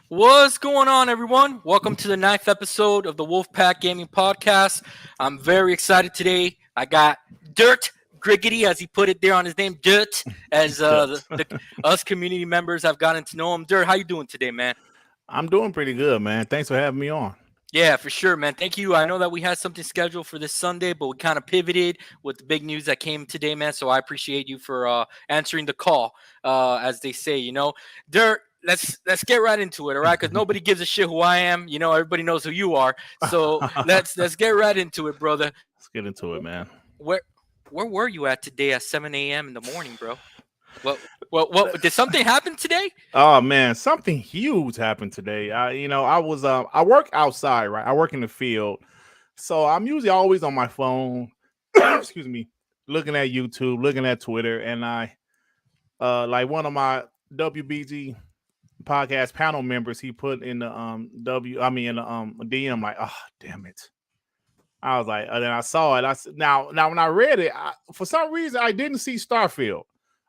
What's going on, everyone? Welcome to the ninth episode of the Wolfpack Gaming Podcast. I'm very excited today. I got Dirt Griggity, as he put it there on his name, Dirt, as Dirt. us community members have gotten to know him. Dirt, how you doing today, man? I'm doing pretty good, man. Thanks for having me on. Yeah, for sure, man. Thank you. I know that we had something scheduled for this Sunday, but we kind of pivoted with the big news that came today, man. So I appreciate you for answering the call, as they say. Dirt. Let's get right into it, all right? Because nobody gives a shit who I am. Everybody knows who you are. So let's get right into it, brother. Let's get into it, man. Where where were you at today at 7 a.m. in the morning, bro? What did something happen today? Oh man, something huge happened today. I work outside, right? I work in the field, so I'm usually always on my phone. Excuse me, looking at YouTube, looking at Twitter, and I like one of my WBG podcast panel members. He put in the in the DM like, oh damn it. I was like, and then I saw it. I said, now when I read it, for some reason I didn't see Starfield.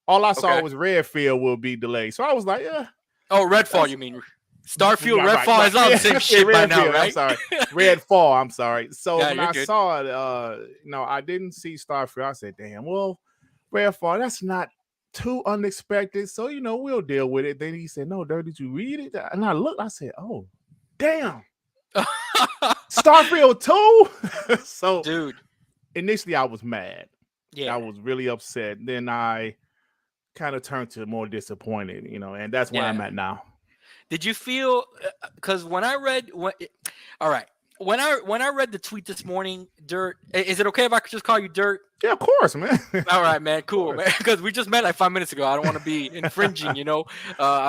All I saw Okay. was Redfield will be delayed. So I was like, yeah, Oh, Redfall, that's you mean? Starfield, right, Redfall right. is all the Yeah, same yeah, shit by now, Redfield. I'm right? sorry, Redfall. I'm sorry. So Yeah, when you're I good. saw it, I didn't see Starfield. I said, damn, well, Redfall, that's not too unexpected. So we'll deal with it. Then he said, no, Dirk, did you read it? And I looked. I said, oh, damn, Starfield too. So Dude, initially I was mad. I yeah, was really upset. Then I kind of turned to more disappointed, and that's where I'm yeah. at now. Did you feel? Because when I read, all right, when I read the tweet this morning, Dirt. Is it okay if I could just call you Dirt? Yeah, of course, man. Of All right, man, cool, man. course. Because we just met like 5 minutes ago. I don't want to be infringing, I don't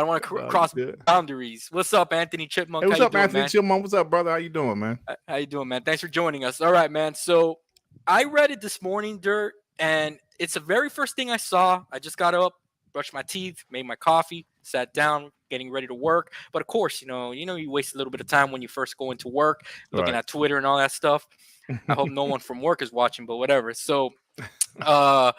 want to No, you cross good. boundaries. What's up, Anthony Hey, Chipmunk? How what's you up, doing, Anthony man? Chillman? What's up, brother? How you doing, man? How you doing, man? Thanks for joining us. All right, man. So I read it this morning, Dirt, and it's the very first thing I saw. I just got up, brushed my teeth, made my coffee, sat down, getting ready to work. But of course, you waste a little bit of time when you first go into work, looking Right. at Twitter and all that stuff. I hope no one from work is watching, but whatever. So, uh,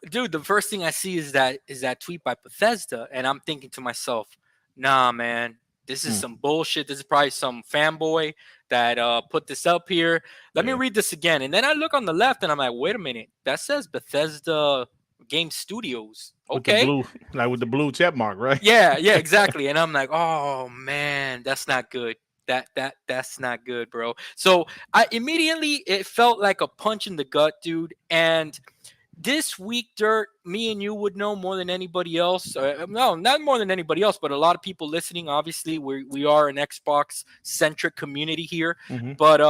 dude, the first thing I see is that tweet by Bethesda, and I'm thinking to myself, nah, man, this is Mm, some bullshit. This is probably some fanboy that put this up here. Let me yeah. read this again, and then I look on the left, and I'm like, wait a minute, that says Bethesda Game Studios. With the Okay, blue, like with the blue check mark, right? yeah, yeah, exactly. And I'm like, oh man, that's not good. That's not good, bro. So I immediately it felt like a punch in the gut, dude. And this week, Dirt, me and you would know more than anybody else. No, not more than anybody else, but a lot of people listening. Obviously, we are an Xbox centric community here, Hmm. but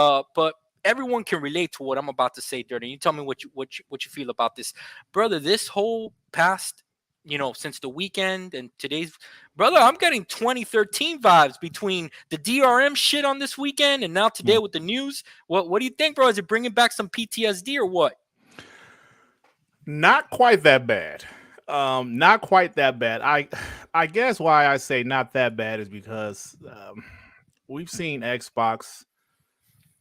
everyone can relate to what I'm about to say, Dirt. And you tell me what you feel about this, brother. This whole past, since the weekend and today's, brother, I'm getting 2013 vibes between the DRM shit on this weekend and now today Mm. with the news. What do you think, bro? Is it bringing back some PTSD or what? Not quite that bad. Not quite that bad. I guess why I say not that bad is because we've seen Xbox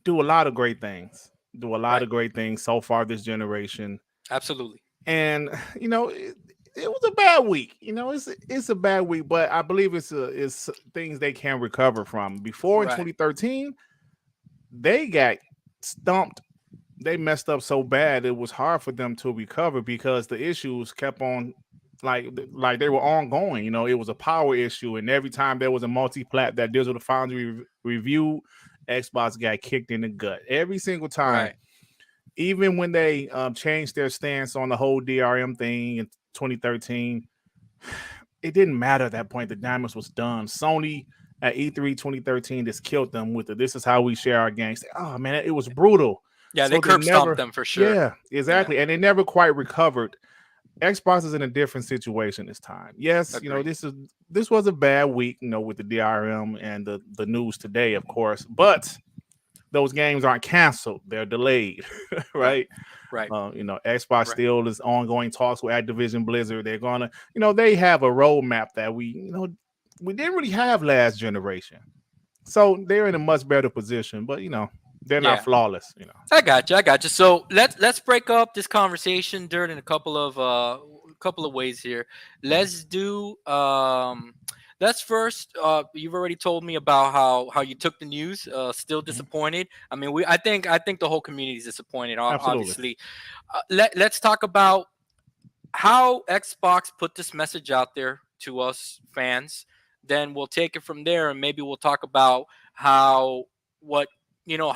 do a lot of great things. Do a lot Right. of great things so far this generation. Absolutely. And it was a bad week. It's a bad week, but I believe it's things they can recover from. Before in Right. 2013, they got stumped. They messed up so bad it was hard for them to recover because the issues kept on like they were ongoing. It was a power issue, and every time there was a multi-plat that deals with a foundry review, Xbox got kicked in the gut every single time. Right. Even when they changed their stance on the whole DRM thing in 2013, it didn't matter at that point. The damage was done. Sony at E3 2013 just killed them with it. This is how we share our games. Oh man, it was brutal. Yeah, they So they curb stomped never, them for sure. yeah, Yeah. exactly, and they never quite recovered. Xbox is in a different situation this time. Yes, Agree. this was a bad week, with the DRM and the news today, of course, but those games aren't canceled; they're delayed, Right. right? Right. Xbox Right. still is ongoing talks with Activision Blizzard. They're gonna, they have a roadmap that we didn't really have last generation, so they're in a much better position. But they're not Yeah. flawless. I got you. I got you. So let's break up this conversation, Dirt, in a couple of ways here. Let's do let's first. You've already told me about how you took the news. Still Mhm. disappointed. I mean, I think the whole community is disappointed. Absolutely. Obviously, let's talk about how Xbox put this message out there to us fans. Then we'll take it from there, and maybe we'll talk about how what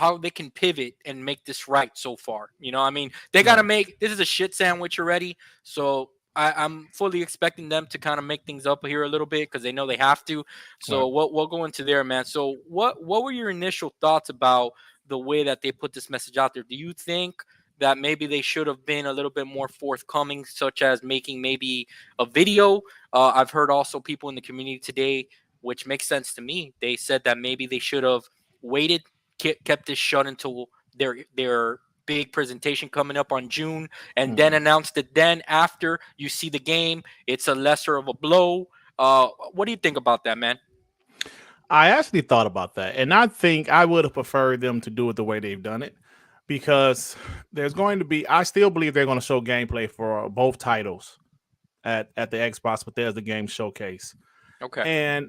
how they can pivot and make this right so far. I mean, they got to Right. make this is a shit sandwich already. So I'm fully expecting them to kind of make things up here a little bit because they know they have to. So Right. we'll go into there, man. So what were your initial thoughts about the way that they put this message out there? Do you think that maybe they should have been a little bit more forthcoming, such as making maybe a video? I've heard also people in the community today, which makes sense to me. They said that maybe they should have waited, kept this shut until their big presentation coming up on June, and then Mm-mm. announced it. Then after you see the game, it's a lesser of a blow. What do you think about that, man? I actually thought about that, and I think I would have preferred them to do it the way they've done it, because there's going to be. I still believe they're going to show gameplay for both titles at the Xbox Bethesda Game Showcase, Okay. and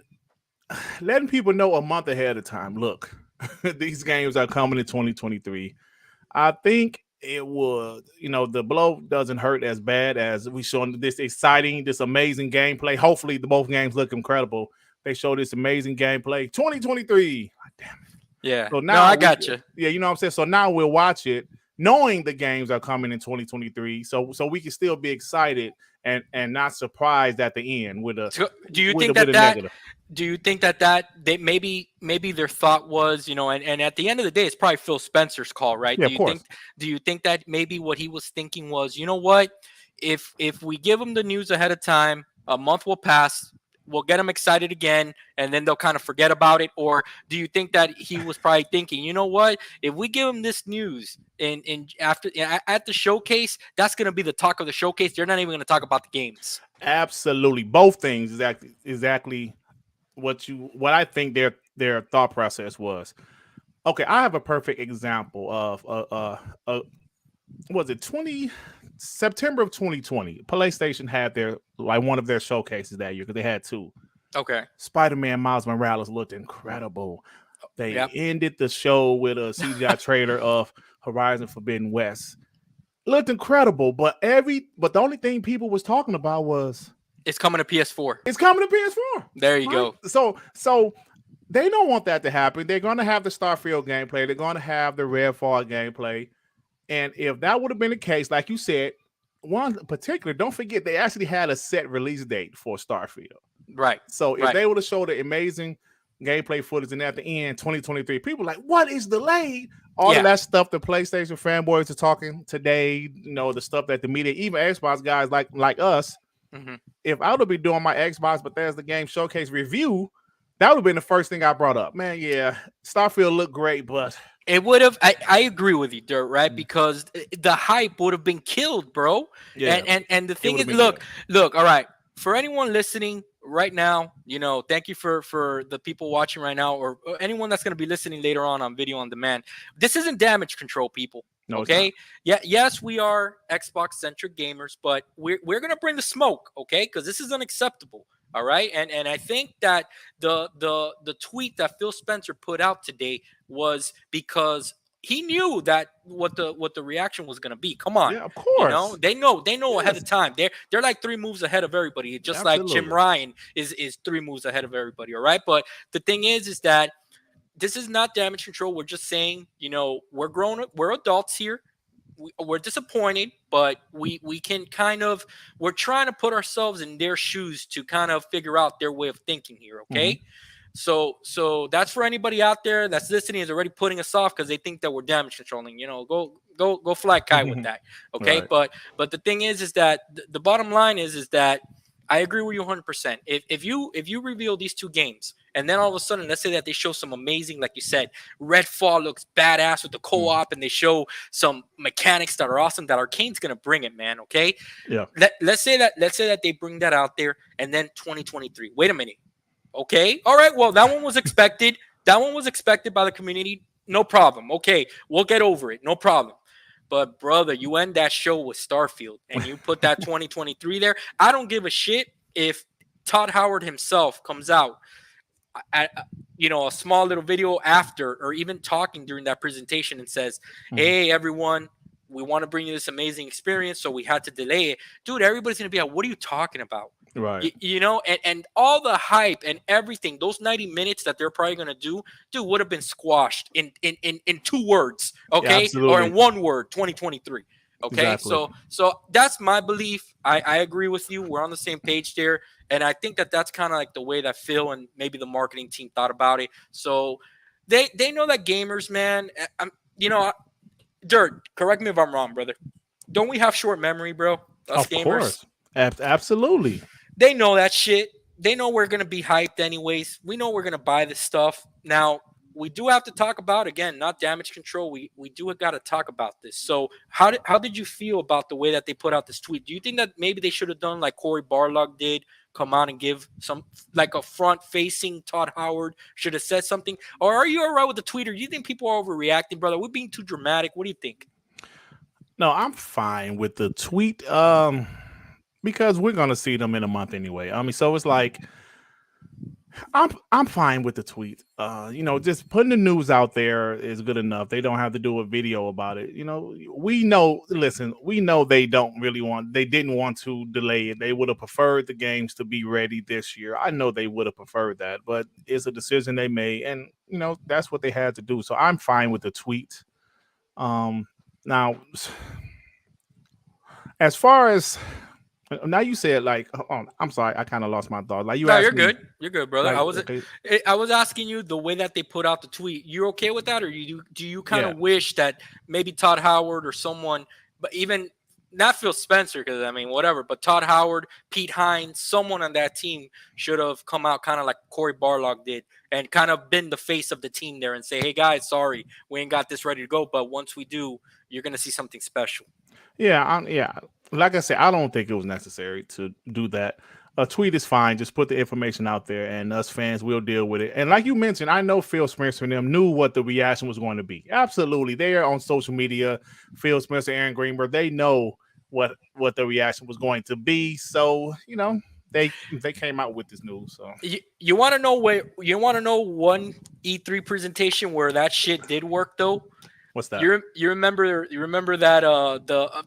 letting people know a month ahead of time. Look, these games are coming in 2023. I think it would, the blow doesn't hurt as bad as we showing this exciting, this amazing gameplay. Hopefully, the both games look incredible. They show this amazing gameplay. 2023. Damn it. Yeah. So No, now I we, got you. yeah, you know what I'm saying. So now we'll watch it, knowing the games are coming in 2023. So we can still be excited and not surprised at the end with a So, do you with a, think with that a that negative. do you think that they maybe their thought was, and at the end of the day, it's probably Phil Spencer's call, right? Yeah, do of you think course. do you think that maybe what he was thinking was, you know what, if we give them the news ahead of time, a month will pass, we'll get them excited again, and then they'll kind of forget about it? Or do you think that he was probably thinking, you know what, if we give them this news in after at the showcase, that's gonna be the talk of the showcase. They're not even gonna talk about the games. Absolutely, both things exactly what I think their thought process was. Okay, I have a perfect example of was it 20 September of 2020. PlayStation had their like one of their showcases that year because they had two. Okay. Spider-Man Miles Morales looked incredible. They Yep. ended the show with a CGI trailer of Horizon Forbidden West. Looked incredible, but the only thing people was talking about was It's coming to PS4. it's coming to PS4. There you Right? go. So they don't want that to happen. They're going to have the Starfield gameplay. They're going to have the Redfall gameplay. And if that would have been the case, like you said, one particular, don't forget they actually had a set release date for Starfield. Right. So if Right. they would have showed the amazing gameplay footage and at the end 2023, people like, what is delayed? All of Yeah. that stuff the PlayStation fanboys are talking today, the stuff that the media, even Xbox guys like us, Hmm. if I would be doing my Xbox Bethesda Game Showcase review, that would have been the first thing I brought up. Man, yeah, Starfield looked great, but It would have. I agree with you, Dirt. Right, because the hype would have been killed, bro. yeah, And the it thing would have is, been killed. look. All right, for anyone listening right now, thank you for the people watching right now, or anyone that's going to be listening later on video on demand. This isn't damage control, people. No, it's not. Okay. Yeah. Yes, we are Xbox centric gamers, but we're gonna bring the smoke. Okay, because this is unacceptable. All right. And I think that the tweet that Phil Spencer put out today was because he knew that what the reaction was going to be. Come on. Yeah, of course. They know ahead Yes, of time. They're like 3 moves ahead of everybody, just like Jim absolutely. Ryan is 3 moves ahead of everybody. All right, but the thing is that this is not damage control. We're just saying, we're grown up, we're adults here. We're disappointed, but we can kind of, we're trying to put ourselves in their shoes to kind of figure out their way of thinking here. Hmm. Okay. So that's for anybody out there that's listening is already putting us off because they think that we're damage controlling. Go fly a kite with that. Okay. Right. But the thing is that the bottom line is that I agree with you 100%. If you reveal these two games and then all of a sudden, let's say that they show some amazing, like you said, Redfall looks badass with the Mhm. co-op, and they show some mechanics that are awesome, that Arcane's gonna bring it, man. Okay, Yeah. let's say that they bring that out there, and then 2023. Wait a minute. Okay, all right. Well, that one was expected. That one was expected by the community. No problem. Okay, we'll get over it. No problem. But brother, you end that show with Starfield and you put that 2023 there. I don't give a shit if Todd Howard himself comes out at, a small little video after, or even talking during that presentation, and says, Mhm. "Hey, everyone, we want to bring you this amazing experience, so we had to delay it." Dude, everybody's gonna be like, "What are you talking about?" Right. And all the hype and everything, those 90 minutes that they're probably gonna do, dude, would have been squashed in 2 words, Yeah, okay, or in absolutely. 1 word, 2023. Okay, Exactly. so that's my belief. I agree with you. We're on the same page there, and I think that that's kind of like the way that Phil and maybe the marketing team thought about it. So they know that gamers, man. You know, Dirt. Correct me if I'm wrong, brother. Don't we have short memory, bro? Us Of gamers. course. Absolutely. They know that shit. They know we're gonna be hyped anyways. We know we're gonna buy this stuff. Now we do have to talk about, again, not damage control. We do got to talk about this. So how did you feel about the way that they put out this tweet? Do you think that maybe they should have done like Corey Barlog did, come out and give some, like, a front facing Todd Howard should have said something? Or are you all right with the tweet? Or do you think people are overreacting, brother? We're being too dramatic. What do you think? No, I'm fine with the tweet. Because we're gonna see them in a month anyway. I mean, so it's like I'm fine with the tweet. Just putting the news out there is good enough. They don't have to do a video about it. We know. Listen, we know they didn't want to delay it. They would have preferred the games to be ready this year. I know they would have preferred that, but it's a decision they made, and that's what they had to do. So I'm fine with the tweet. Now, as far as now, you said like, I'm sorry, I kind of lost my thought. Like you No, asked you're me, good. You're good, brother. like, okay, I was asking you the way that they put out the tweet. You're okay with that, or do you kind yeah. of wish that maybe Todd Howard or someone, but even not Phil Spencer, because I mean whatever, but Todd Howard, Pete Hines, someone on that team should have come out kind of like Corey Barlog did, and kind of been the face of the team there and say, "Hey guys, sorry, we ain't got this ready to go, but once we do, you're gonna see something special." Yeah. Like I said, I don't think it was necessary to do that. A tweet is fine. Just put the information out there, and us fans will deal with it. And like you mentioned, I know Phil Spencer and them knew what the reaction was going to be. Absolutely, they are on social media. Phil Spencer, Aaron Greenberg, they know what the reaction was going to be. So they came out with this news. So You want to know one E3 presentation where that shit did work though? what's that? You remember that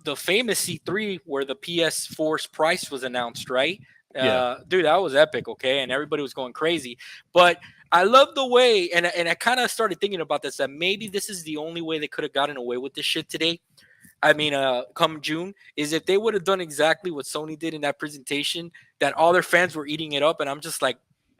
the famous C3 where the PS4's price was announced, right? Yeah. Dude, that was epic, okay, and everybody was going crazy. But I love the way, and I kind of started thinking about this, that maybe this is the only way they could have gotten away with this shit today. I mean, come June, is if they would have done exactly what Sony did in that presentation, that all their fans were eating it up, and I'm just like,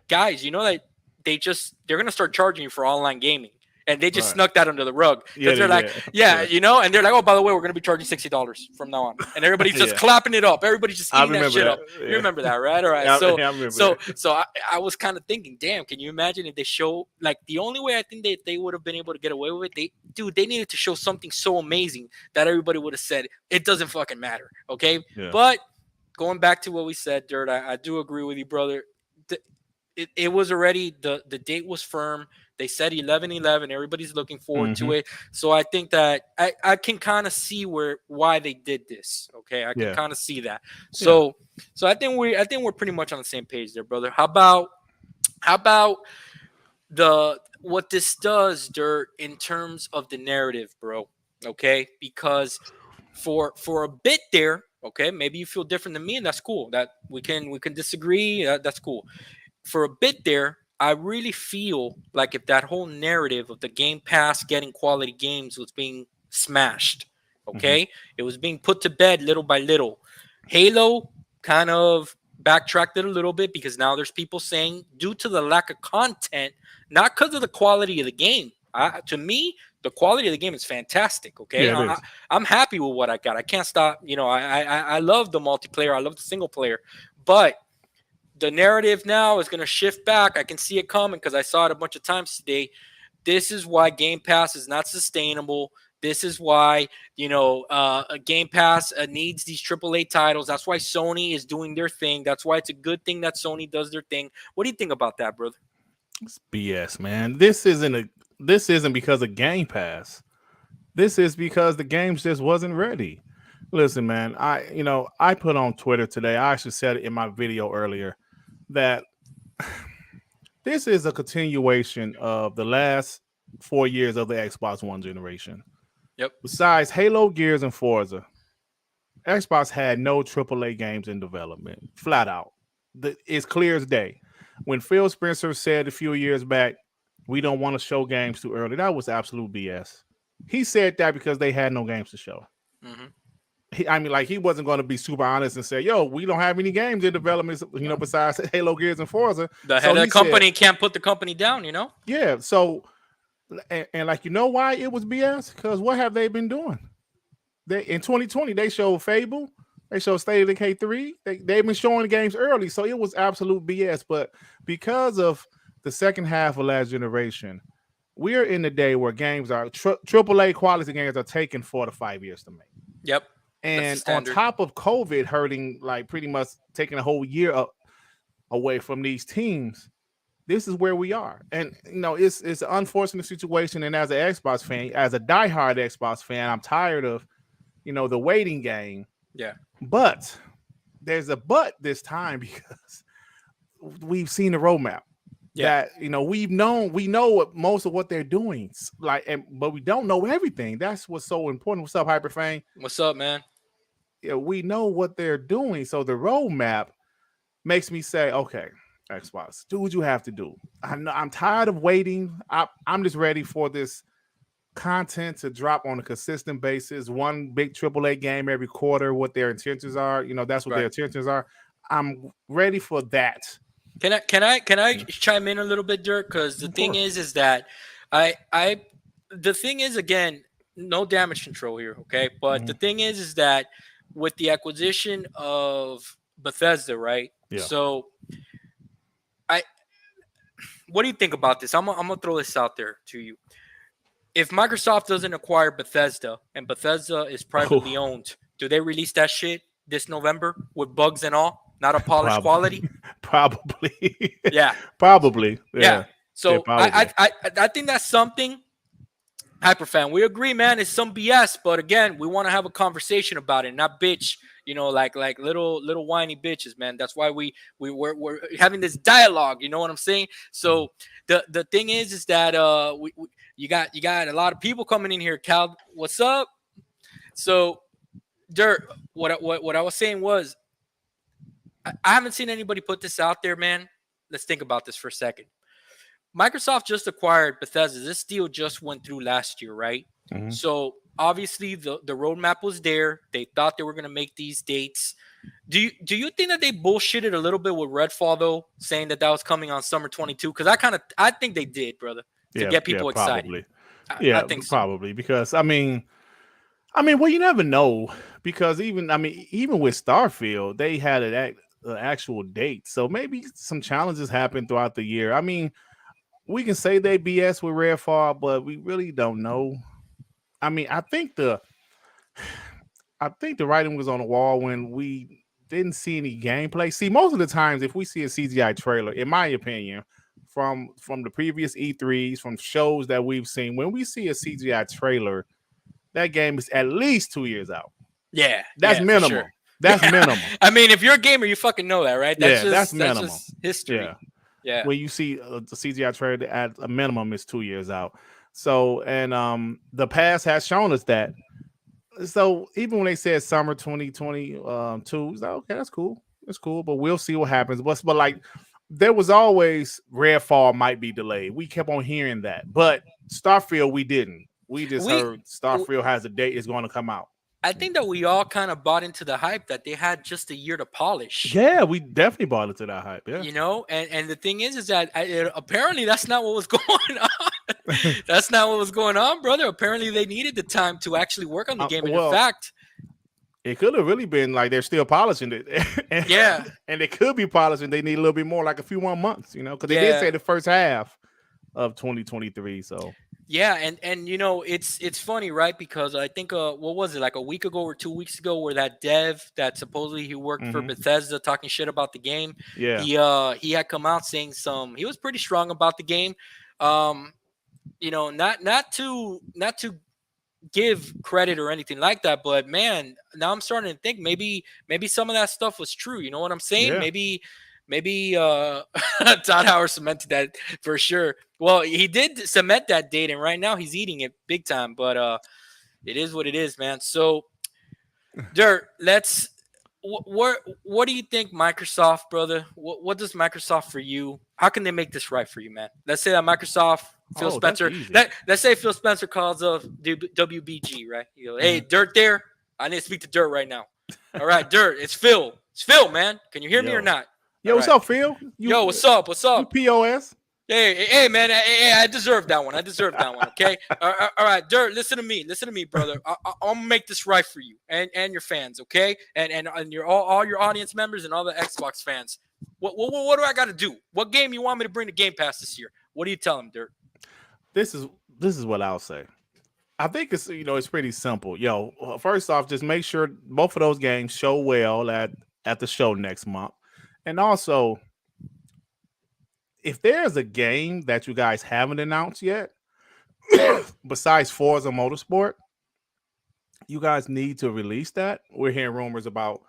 guys, you know that they're gonna start charging you for online gaming, and they just Right. snuck that under the rug Yeah, because they they're like, did. yeah, Yeah. and they're like, oh, by the way, we're gonna be charging $60 from now on, and everybody's just Yeah. clapping it up, everybody's just I eating that remember shit that. up. You Yeah. remember that, right? All right, Yeah, so I remember so that. so I was kind of thinking, damn, can you imagine if they show, like, the only way I think they would have been able to get away with it, they needed to show something so amazing that everybody would have said it doesn't fucking matter, okay? Yeah. But going back to what we said, Dirt, I do agree with you, brother. It was already, the date was firm. They said 11/11. Everybody's looking forward Hmm. to it. So I think that I can kind of see why they did this. Okay, I can Yeah. kind of see that. Yeah. So I think we're pretty much on the same page there, brother. How about the what this does, Dirt, in terms of the narrative, bro? Okay, because for a bit there, okay, maybe you feel different than me, and that's cool. That we can disagree. That's cool. For a bit there, I really feel like if that whole narrative of the Game Pass getting quality games was being smashed, Hmm. okay, it was being put to bed little by little. Halo kind of backtracked it a little bit because now there's people saying, due to the lack of content, not because of the quality of the game. To me, the quality of the game is fantastic. Okay, Yeah, it is. I'm happy with what I got. I can't stop. I love the multiplayer. I love the single player, but the narrative now is going to shift back. I can see it coming because I saw it a bunch of times today. This is why Game Pass is not sustainable. This is why a Game Pass needs these AAA titles. That's why Sony is doing their thing. That's why it's a good thing that Sony does their thing. What do you think about that, brother? It's BS, man. This isn't because of Game Pass. This is because the games just wasn't ready. Listen, man, I put on Twitter today. I actually said it in my video earlier that this is a continuation of the last 4 years of the Xbox One generation. Yep. Besides Halo, Gears, and Forza, Xbox had no AAA games in development, flat out. It's clear as day. When Phil Spencer said a few years back, we don't want to show games too early, that was absolute BS. He said that because they had no games to show. Hmm. I mean, like he wasn't going to be super honest and say, "Yo, we don't have any games in development, No. besides Halo, Gears, and Forza." The So head of he the said, company can't put the company down, you know? "Yeah." So, and like why it was BS? Because what have they been doing? They in 2020 they showed Fable, they showed State of Decay 3. They've been showing the games early, so it was absolute BS. But because of the second half of last generation, we're in the day where games are AAA quality games are taking 4 to 5 years to make. Yep. That's the And on standard. top of COVID hurting, like pretty much taking a whole year away from these teams, this is where we are. And it's an unfortunate situation. And as an Xbox fan, as a diehard Xbox fan, I'm tired of the waiting game. Yeah. But there's a but this time because we've seen the roadmap. Yeah. That we know what most of what they're doing, but we don't know everything. That's what's so important. What's up, Hyperfang? What's up, man? Yeah, we know what they're doing. So the roadmap makes me say, okay, Xbox, do what you have to do. I'm tired of waiting. I'm just ready for this content to drop on a consistent basis. One big AAA game every quarter. What their intentions are, that's what their Right. intentions are. I'm ready for that. Can I chime in a little bit, Dirk? Because the Of thing course. is that I the thing is, again, no damage control here, okay? But the Mhm. thing is that with the acquisition of Bethesda, right? Yeah. So I what do you think about this? I'm gonna throw this out there to you. If Microsoft doesn't acquire Bethesda and Bethesda is privately Oh, owned, do they release that shit this November with bugs and all, not a polished probably, quality? probably, Yeah, probably. yeah. Yeah, yeah, So probably. I think that's something. Hyperfan, we agree, man. It's some BS, but again, we want to have a conversation about it, not bitch. Like little whiny bitches, man. That's why we're having this dialogue. You know what I'm saying? So the thing is that you got a lot of people coming in here. Cal, what's up? So Dirt, what I was saying was I haven't seen anybody put this out there, man. Let's think about this for a second. Microsoft just acquired Bethesda. This deal just went through last year, right? Mhm. So obviously the roadmap was there. They thought they were going to make these dates. Do you think that they bullshitted a little bit with Redfall though, saying that was coming on summer 22? Because I think they did, brother, to Yeah, get yeah, people excited. probably. I Yeah, think so. probably because well, you never know because even with Starfield, they had an actual date, so maybe some challenges happened throughout the year. We can say they BS with Redfall, but we really don't know. I mean, I think the writing was on the wall when we didn't see any gameplay. See, most of the times, if we see a CGI trailer, in my opinion, from the previous E3s, from shows that we've seen, when we see a CGI trailer, that game is at least 2 years out. Yeah, That's yeah, for sure. minimum. That's Yeah, minimum. I mean, if you're a gamer, you fucking know that, right? That's Yeah, that's just that's minimum. just history. Yeah, Yeah, when you see the CGI trailer at a minimum is 2 years out. So, and the past has shown us that. So even when they said summer 2020, it's like, okay, that's cool. That's cool, but we'll see what happens. But like there was always Redfall might be delayed. We kept on hearing that. But Starfield, we didn't. We just we. heard Starfield has a date, is going to come out. I think that we all kind of bought into the hype that they had just a year to polish. Yeah, we definitely bought into that hype. Yeah. And the thing is that apparently that's not what was going on. That's not what was going on, brother. Apparently they needed the time to actually work on the game, and in Well, fact, it could have really been like they're still polishing it. and, yeah, and they could be polishing. They need a little bit more, like a few more months, because they did yeah, say the first half of 2023. So yeah, and it's funny, right? Because I think what was it, like a week ago or 2 weeks ago, where that dev that supposedly he worked for mhm. Bethesda talking shit about the game, Yeah. he had come out saying he was pretty strong about the game. Um, not to give credit or anything like that, but man, now I'm starting to think maybe some of that stuff was true. You know what I'm saying? Yeah. maybe Todd Howard cemented that for sure. Well, he did cement that date, and right now he's eating it big time. But it is what it is, man. So, Dirt, let's. What do you think, Microsoft, brother? What does Microsoft for you? How can they make this right for you, man? Let's say that Microsoft, Phil Oh, that's Spencer. easy. Let's say Phil Spencer calls up WBG, right? You go, hey, Mhm. Dirt, there. I need to speak to Dirt right now. All right, Dirt, it's Phil. It's Phil, man. Can you hear me or Yo, not? All yo, what's right. up, Phil? Yo, what's up? What's You up? POS? Hey, man. Hey, I deserve that one. I deserve that one. Okay. All right, Dirt. Listen to me. Listen to me, brother. I'm gonna make this right for you and your fans. Okay. And your all your audience members and all the Xbox fans. What do I got to do? What game you want me to bring to Game Pass this year? What do you tell them, Dirt? This is what I'll say. I think it's it's pretty simple. Yo, first off, just make sure both of those games show well at the show next month, and also if there's a game that you guys haven't announced yet, besides Forza Motorsport, you guys need to release that. We're hearing rumors about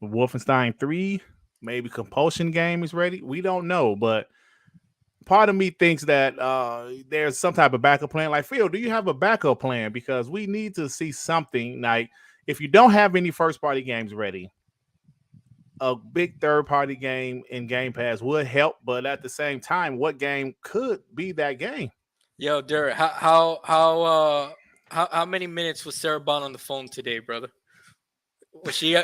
Wolfenstein 3, maybe Compulsion game is ready. We don't know, but part of me thinks that there's some type of backup plan. Like, Phil, do you have a backup plan? Because we need to see something. Like, if you don't have any first party games ready, a big third party game in Game Pass would help. But at the same time, what game could be that game? Yo, Dirt. How many minutes was Sarah Bond on the phone today, brother? Was she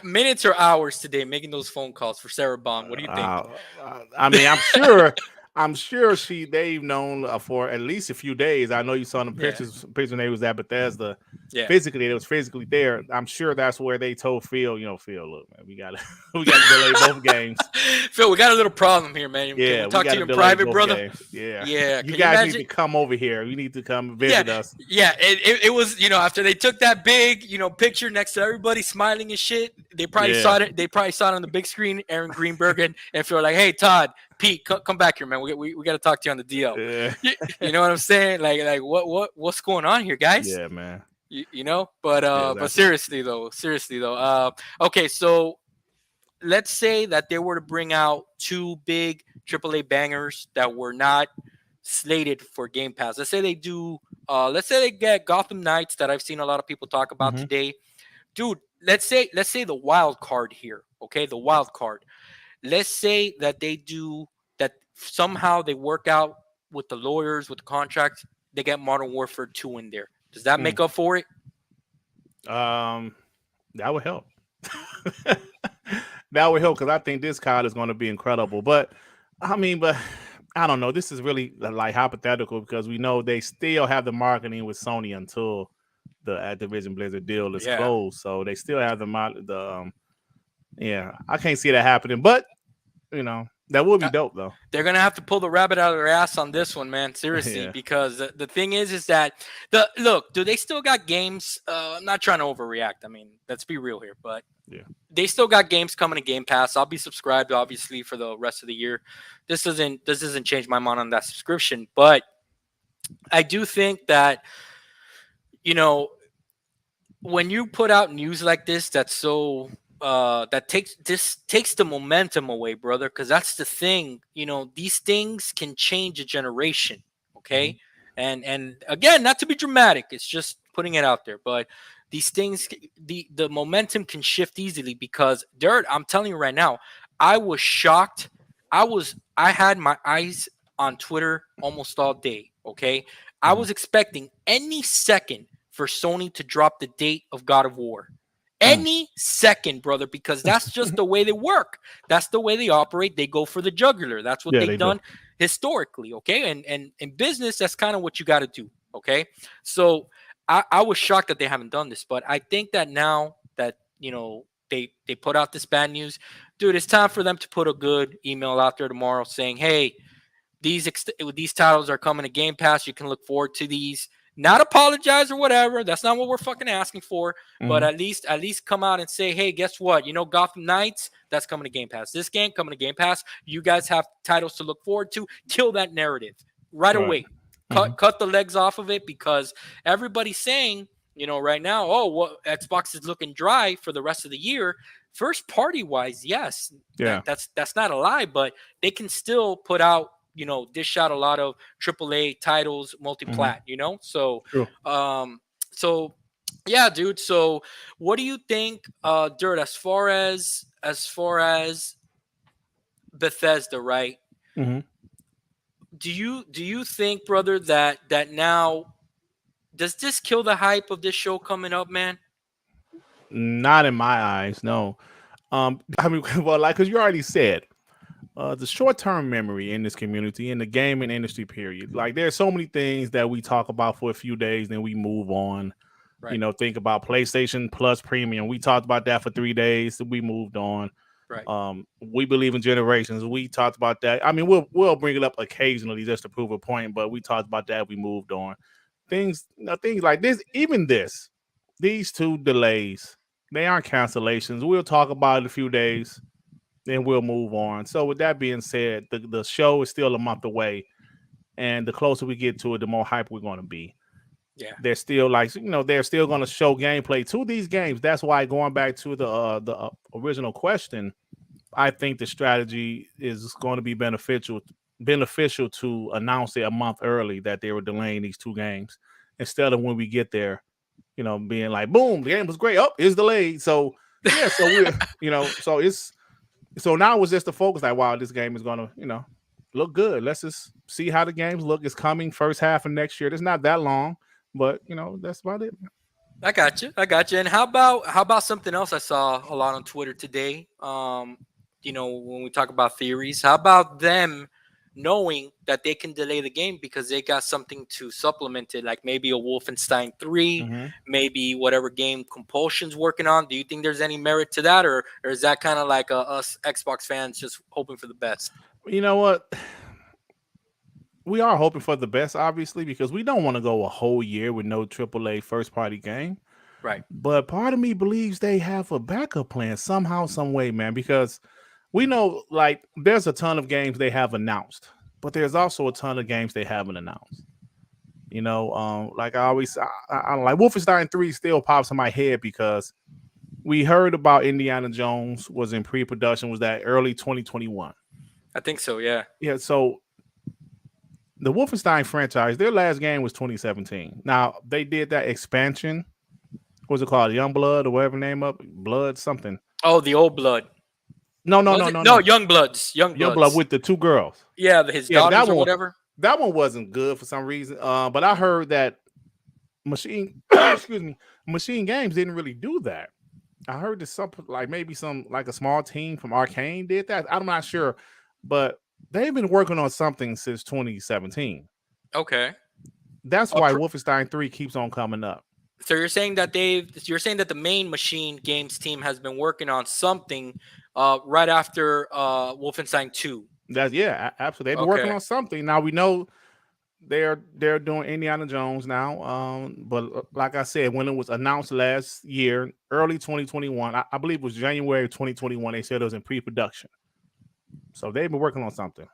minutes or hours today making those phone calls for Sarah Bond? What do you think? I mean, I'm sure. I'm sure they've known for at least a few days. I know you saw the Yeah, picture when they was at Bethesda. yeah. Physically, they was physically there. I'm sure that's where they told Phil, Phil, look, man, we gotta we gotta delay both games. Phil, we got a little problem here, man. Can we Yeah, we talk to gotta you in delay private, both brother? games. Yeah. Yeah. You Can you guys need imagine? to come over here. You need to come Yeah, visit us. yeah. It was after they took that big picture next to everybody smiling and shit. They probably Yeah. saw it. They probably saw it on the big screen. Aaron Greenberg and Phil were like, hey Todd, Pete, come back here, man. We got to talk to you on the DL. Yeah. You know what I'm saying? Like what's going on here, guys? Yeah, man. But Yeah, but exactly. seriously though, okay, so let's say that they were to bring out two big AAA bangers that were not slated for Game Pass. Let's say they do. Let's say they get Gotham Knights that I've seen a lot of people talk about Hmm. today, dude. Let's say the wild card here. Okay, the wild card. Let's say that they do that somehow they work out with the lawyers with the contracts. They get Modern Warfare 2 in there. Does that Mm. make up for it? That would help. That would help because I think this card is going to be incredible. But I don't know. This is really like hypothetical because we know they still have the marketing with Sony until the Activision Blizzard deal is Yeah. closed. So they still have yeah. I can't see that happening, but that would be dope though. They're gonna have to pull the rabbit out of their ass on this one, man. Seriously, Yeah. because the thing is that look, do they still got games? I'm not trying to overreact. I mean, let's be real here, but Yeah. they still got games coming to Game Pass. I'll be subscribed, obviously, for the rest of the year. This doesn't change my mind on that subscription, but I do think that you know when you put out news like this, that's so that takes the momentum away, brother, because that's the thing. These things can change a generation. Hmm. Okay. And again, not to be dramatic, it's just putting it out there, but these things, the momentum can shift easily. Because Dirt, I'm telling you right now, I was shocked. I had my eyes on Twitter almost all day. Okay. I Hmm. was expecting any second for Sony to drop the date of God of War. Mm. Any second, brother, because that's just the way they work. That's the way they operate. They go for the jugular. That's what Yeah, they've they do. done historically. Okay. And in business, that's kind of what you got to do. Okay. So I was shocked that they haven't done this, but I think that now that, they put out this bad news, dude, it's time for them to put a good email out there tomorrow saying, hey, these titles are coming to Game Pass. You can look forward to these. Not apologize or whatever. That's not what we're fucking asking for. But Hmm. at least come out and say, hey, guess what? Gotham Knights, that's coming to Game Pass. This game coming to Game Pass. You guys have titles to look forward to. Kill that narrative right Right. away. Hmm. Cut the legs off of it, because everybody's saying, right now, oh, well, Xbox is looking dry for the rest of the year. first party wise, yes, Yeah. that's not a lie, but they can still put out, dish out a lot of AAA titles, Hmm. multi-plat, So, True. um, so yeah, dude. So, what do you think, Dirt, as far as Bethesda, right? Hmm. Do you think, brother, that now does this kill the hype of this show coming up, man? Not in my eyes, no. I mean, well, like, because you already said, the short term memory in this community, in the gaming industry, period. Like, there's so many things that we talk about for a few days, then we move on. Right, Think about PlayStation Plus Premium. We talked about that for 3 days, then we moved on. right. We believe in generations. We talked about that. I mean, we'll bring it up occasionally just to prove a point, but we talked about that. We moved on. Things like this, even these two delays, they aren't cancellations. We'll talk about it in a few days, then we'll move on. So with that being said, the show is still a month away, and the closer we get to it, the more hype we're going to be. Yeah, They're still like, they're still going to show gameplay to these games. That's why, going back to the original question, I think the strategy is going to be beneficial to announce it a month early that they were delaying these two games, instead of when we get there, being like, boom, the game was great. Oh, it's delayed. So yeah, so we're so now it's just the focus, like, wow, this game is gonna, look good. Let's just see how the games look. It's coming first half of next year. It's not that long, but that's about it. I got you. I got you. And how about something else I saw a lot on Twitter today? When we talk about theories, how about them knowing that they can delay the game because they got something to supplement it, like maybe a Wolfenstein 3, Hmm. maybe whatever game Compulsion's working on. Do you think there's any merit to that, or is that kind of like us Xbox fans just hoping for the best? You know what? We are hoping for the best, obviously, because we don't want to go a whole year with no AAA first party game. Right. But part of me believes they have a backup plan somehow, some way, man, because we know, like, there's a ton of games they have announced, but there's also a ton of games they haven't announced. Like, I like Wolfenstein 3 still pops in my head because we heard about Indiana Jones was in pre-production, was that early 2021. I think so. Yeah. Yeah, so the Wolfenstein franchise, their last game was 2017. Now, they did that expansion. What's it called? Young Blood or whatever name up? Blood something. Oh, the old blood. No, no, Was no, it? no, No, no. Young Bloods. Young Young Blood Bloods. with the two girls. Yeah, his Yeah, daughters or whatever. that one wasn't good for some reason. But I heard that Machine excuse me, Machine Games didn't really do that. I heard that some, like, maybe some, like, a small team from Arcane did that. I'm not sure, but they've been working on something since 2017. Okay. That's A why pr- Wolfenstein 3 keeps on coming up. So you're saying that the main Machine Games team has been working on something right after Wolfenstein 2. That's, yeah, absolutely. They've been working Okay. on something. Now we know they're doing Indiana Jones now. But like I said, when it was announced last year, early 2021, I believe it was January 2021, they said it was in pre-production. So they've been working on something.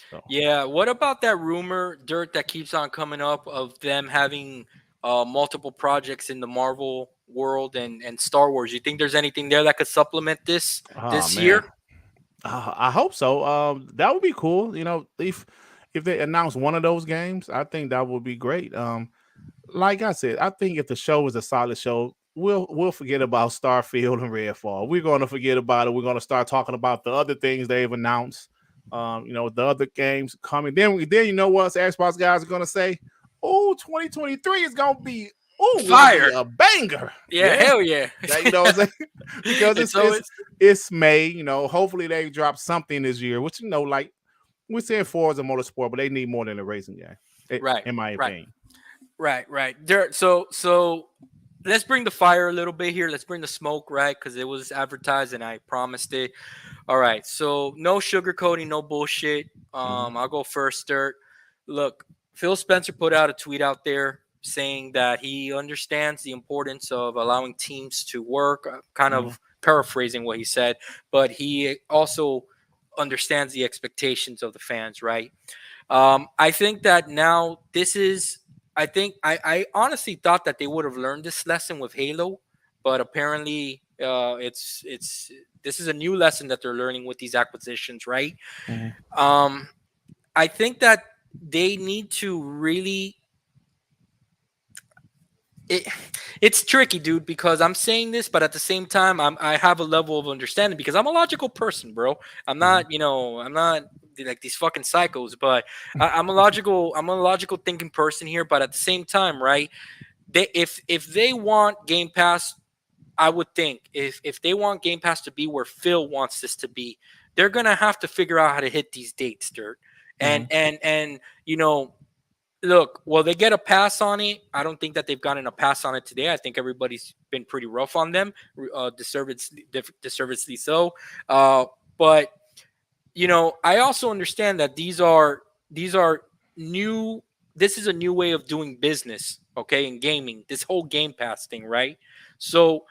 So Yeah, what about that rumor, Dirt, that keeps on coming up of them having multiple projects in the Marvel world and Star Wars? You think there's anything there that could supplement this oh this year? man. I hope so. That would be cool. If they announce one of those games, I think that would be great. Like I said, I think if the show is a solid show, we'll forget about Starfield and Redfall. We're going to forget about it. We're going to start talking about the other things they've announced. The other games coming. Then you know what us Xbox guys are going to say? Oh, 2023 is going to be. Oh, we're gonna be Fire. a banger. Yeah, Yeah, hell yeah. that, what I'm saying, because It's it's always it's May. Hopefully they drop something this year. Which, like we're saying, Forza Motorsport, but they need more than a racing game, right, in my right, opinion. right. Dirt. So let's bring the fire a little bit here. Let's bring the smoke, right? Because it was advertised and I promised it. All right. So no sugarcoating, no bullshit. Mhm. I'll go first, Dirt. Look, Phil Spencer put out a tweet out there saying that he understands the importance of allowing teams to work, kind Mhm. of paraphrasing what he said, but he also understands the expectations of the fans, right? I think that now this is. I honestly thought that they would have learned this lesson with Halo, but apparently It's this is a new lesson that they're learning with these acquisitions, right? Mhm. Um, I think that they need to really it, it's tricky, dude, because I'm saying this, but at the same time, I have a level of understanding because I'm a logical person, bro. I'm Mhm. not, I'm not like these fucking psychos, but I'm a logical thinking person here. But at the same time, right? If they want Game Pass, I would think if they want Game Pass to be where Phil wants this to be, they're gonna have to figure out how to hit these dates, Dirt. And Mhm. and and you know, look, will they get a pass on it? I don't think that they've gotten a pass on it today. I think everybody's been pretty rough on them, deservedly so. Uh, but I also understand that these are new. This is a new way of doing business, okay, in gaming. This whole Game Pass thing, right? So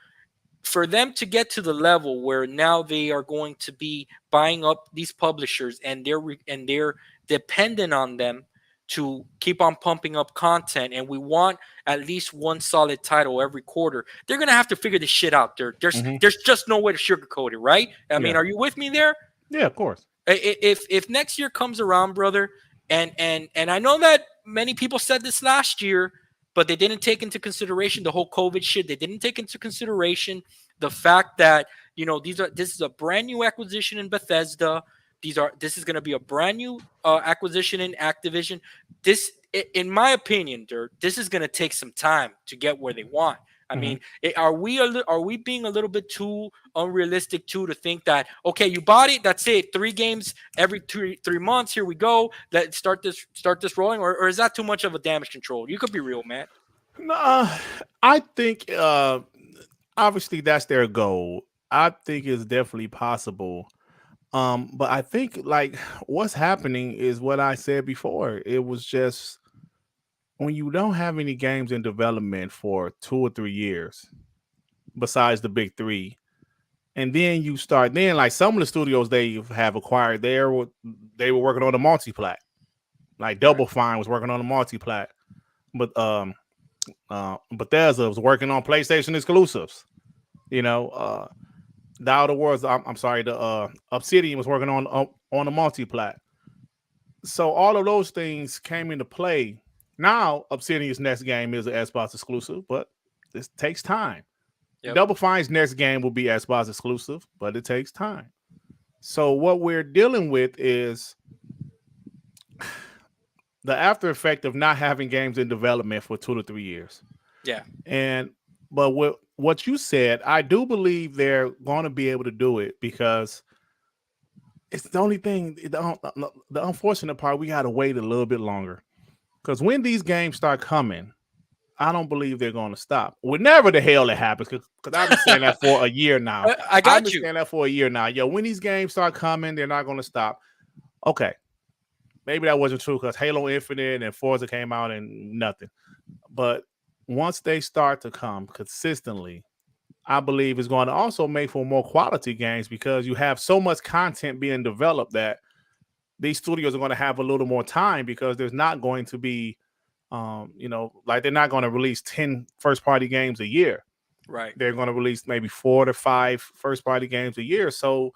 for them to get to the level where now they are going to be buying up these publishers and they're dependent on them to keep on pumping up content, and we want at least one solid title every quarter, they're gonna have to figure this shit out. There's Mhm. there's just no way to sugarcoat it, right? I mean, Yeah. are you with me there? Yeah. Of course. If next year comes around, brother, and I know that many people said this last year, but they didn't take into consideration the whole COVID shit. They didn't take into consideration the fact that this is a brand new acquisition in Bethesda. This is going to be a brand new acquisition in Activision. In my opinion, Dirt, this is going to take some time to get where they want. I Mhm. mean, are we being a little bit too unrealistic too to think that, okay, you bought it, that's it, 3 games every three months, here we go, let's start this rolling, or is that too much of a damage control? You could be real, man. No, I think obviously that's their goal. I think it's definitely possible. But I think like what's happening is what I said before. It was just when you don't have any games in development for 2 or 3 years, besides the big three, and then you start then like some of the studios they have acquired, they were working on a multi-plat. Like Right. Double Fine was working on a multi-plat, but Bethesda was working on PlayStation exclusives. You know, the Outer Worlds. I'm sorry, the Obsidian was working on a multi-plat. So all of those things came into play. Now Obsidian's next game is an Xbox exclusive, but this takes time. Yep. Double Fine's next game will be Xbox exclusive, but it takes time. So what we're dealing with is the after effect of not having games in development for 2 to 3 years. Yeah. And but what you said, I do believe they're going to be able to do it because it's the only thing. The unfortunate part, we got to wait a little bit longer because when these games start coming, I don't believe they're going to stop. Whenever the hell it happens, because I've been saying that for a year now. I I've been got you. saying that for a year now. Yo, when these games start coming, they're not going to stop. Okay, maybe that wasn't true because Halo Infinite and Forza came out and nothing. But once they start to come consistently, I believe is going to also make for more quality games because you have so much content being developed that these studios are going to have a little more time because there's not going to be, like they're not going to release 10 first party games a year. Right. They're going to release maybe 4 to 5 first party games a year. So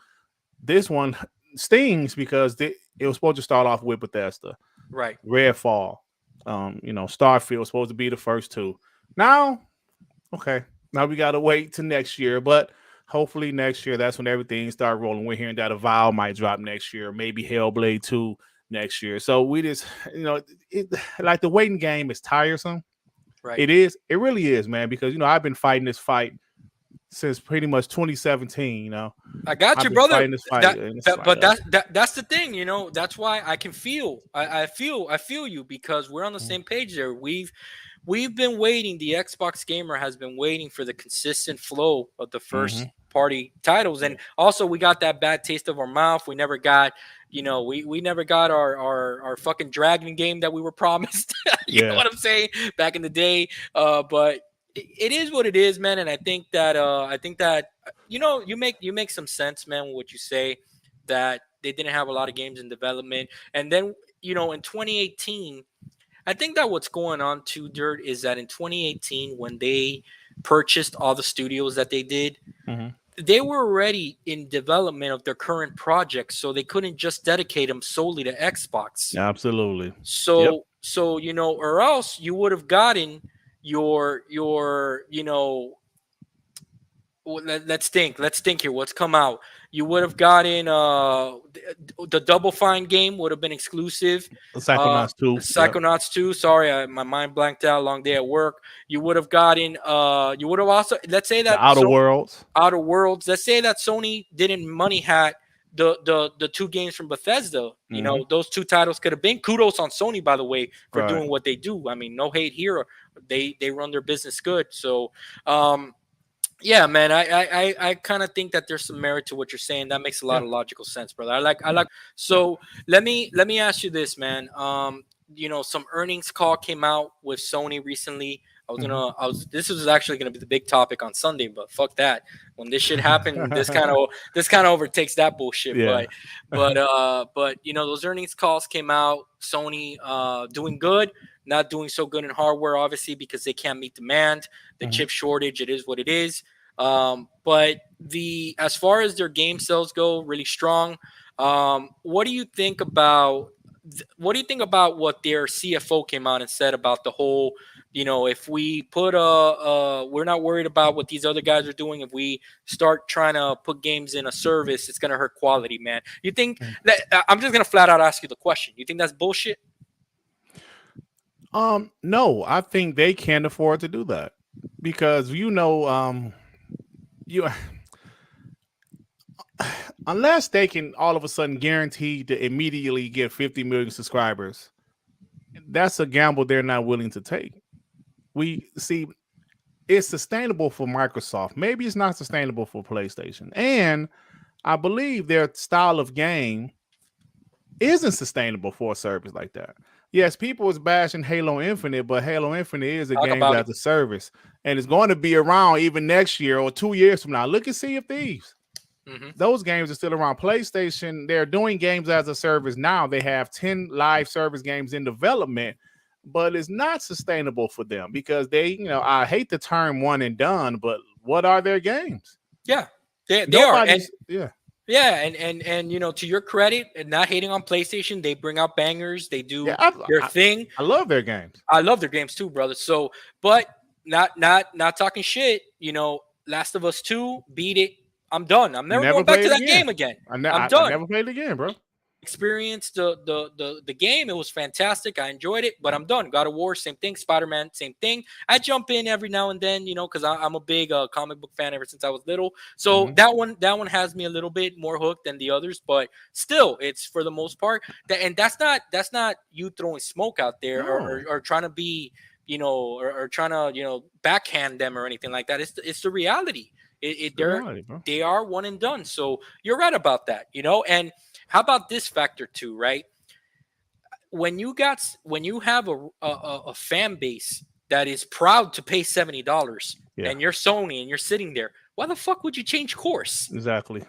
this one stings because it was supposed to start off with Bethesda, Right. Redfall, Starfield was supposed to be the first two. Now, okay, now we got to wait till next year, but hopefully next year that's when everything start rolling. We're hearing that Avowed might drop next year, maybe Hellblade 2 next year. So we just, like the waiting game is tiresome. Right. It is. It really is, man, because I've been fighting this fight since pretty much 2017, I got I've you, been brother. fighting this fight That, and it's that like but that's the thing, That's why I can feel. I feel you because we're on the same page there. We've been waiting. The Xbox gamer has been waiting for the consistent flow of the first mhm. party titles, Yeah. and also we got that bad taste of our mouth. We never got, we never got our fucking dragon game that we were promised. You know Yeah. what I'm saying? Back in the day, but it is what it is, man. And I think that you make some sense, man, with what you say, that they didn't have a lot of games in development, and then in 2018, I think that what's going on too, Dirt, is that in 2018 when they purchased all the studios that they did, Mm-hmm. they were already in development of their current projects, so they couldn't just dedicate them solely to Xbox. Absolutely. Yep. So or else you would have gotten your let's think. Let's think here. What's come out? You would have gotten the Double Fine game would have been exclusive. Uh, Psychonauts 2. Yep. Psychonauts 2. Sorry, my mind blanked out. Long day at work. You would have gotten. You would have also. Let's say The that Outer Worlds. Outer Worlds. Let's say that Sony didn't money hat the two games from Bethesda. Mm-hmm. Those two titles could have been. Kudos on Sony, by the way, for Right. doing what they do. I mean, no hate here. They run their business good. So. Yeah, man, I kind of think that there's some merit to what you're saying. That makes a lot Yeah. of logical sense, brother. I Yeah. like. So let me ask you this, man. Some earnings call came out with Sony recently. Mm-hmm. This was actually gonna be the big topic on Sunday, but fuck that. When this shit happened, this kind of overtakes that bullshit. Yeah. But those earnings calls came out. Sony doing good, not doing so good in hardware, obviously because they can't meet demand. The Mm-hmm. chip shortage, it is what it is. But as far as their game sales go, really strong. What do you think about what their CFO came out and said about the whole? If we put we're not worried about what these other guys are doing. If we start trying to put games in a service, it's gonna hurt quality, man. You think that? I'm just gonna flat out ask you the question. You think that's bullshit? No, I think they can't afford to do that because you unless they can all of a sudden guarantee to immediately get 50 million subscribers, that's a gamble they're not willing to take. We see it's sustainable for Microsoft. Maybe it's not sustainable for PlayStation. And I believe their style of game isn't sustainable for a service like that. Yes, people is bashing Halo Infinite, but Halo Infinite is a Talk game about it. as a service, and it's going to be around even next year or 2 years from now. Look at Sea of Thieves. Hmm. Those games are still around. PlayStation, they're doing games as a service now. They have 10 live service games in development, but it's not sustainable for them because I hate the term one and done, but what are their games? Yeah, they are, and Nobody's, yeah. yeah, and to your credit, and not hating on PlayStation, they bring out bangers. They Yeah, do their thing. I love their games. I love their games too, brother. So, but not talking shit. Last of Us 2, beat it. I'm done. I'm never Never going back to played that again. game again. I'm I done. never played again, bro. Experienced the game. It was fantastic. I enjoyed it, but I'm done. God of War, same thing. Spider-Man, same thing. I jump in every now and then, because I'm a big comic book fan ever since I was little. So Mhm. that one has me a little bit more hooked than the others, but still, it's for the most part and that's not you throwing smoke out there No, or trying to be or trying to backhand them or anything like that. It's the reality. it's It the they're reality, bro. they are one and done. So you're right about that, and how about this factor too, right? When you have a fan base that is proud to pay $70 Yeah, and you're Sony and you're sitting there, why the fuck would you change course? exactly.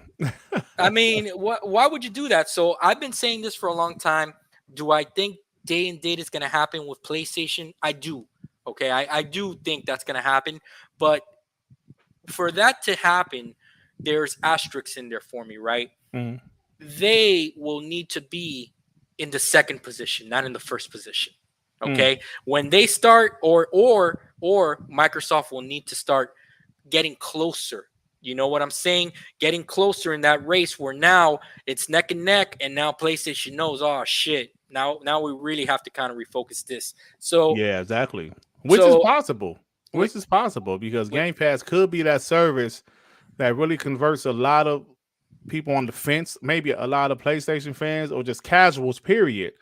I mean, why would you do that? So I've been saying this for a long time. Do I think day and date is going to happen with PlayStation? I do. Okay, I do think that's going to happen, but for that to happen, there's asterisks in there for me, right? Mhm. They will need to be in the second position, not in the first position. Mm. Okay, when they start, or Microsoft will need to start getting closer. You know what I'm saying? Getting closer in that race where now it's neck and neck, and now PlayStation knows, oh shit, now we really have to kind of refocus this. So Yeah, exactly. Which is so possible. with, Which is possible because with Game Pass could be that service that really converts a lot of people on the fence, maybe a lot of PlayStation fans or just casuals, period.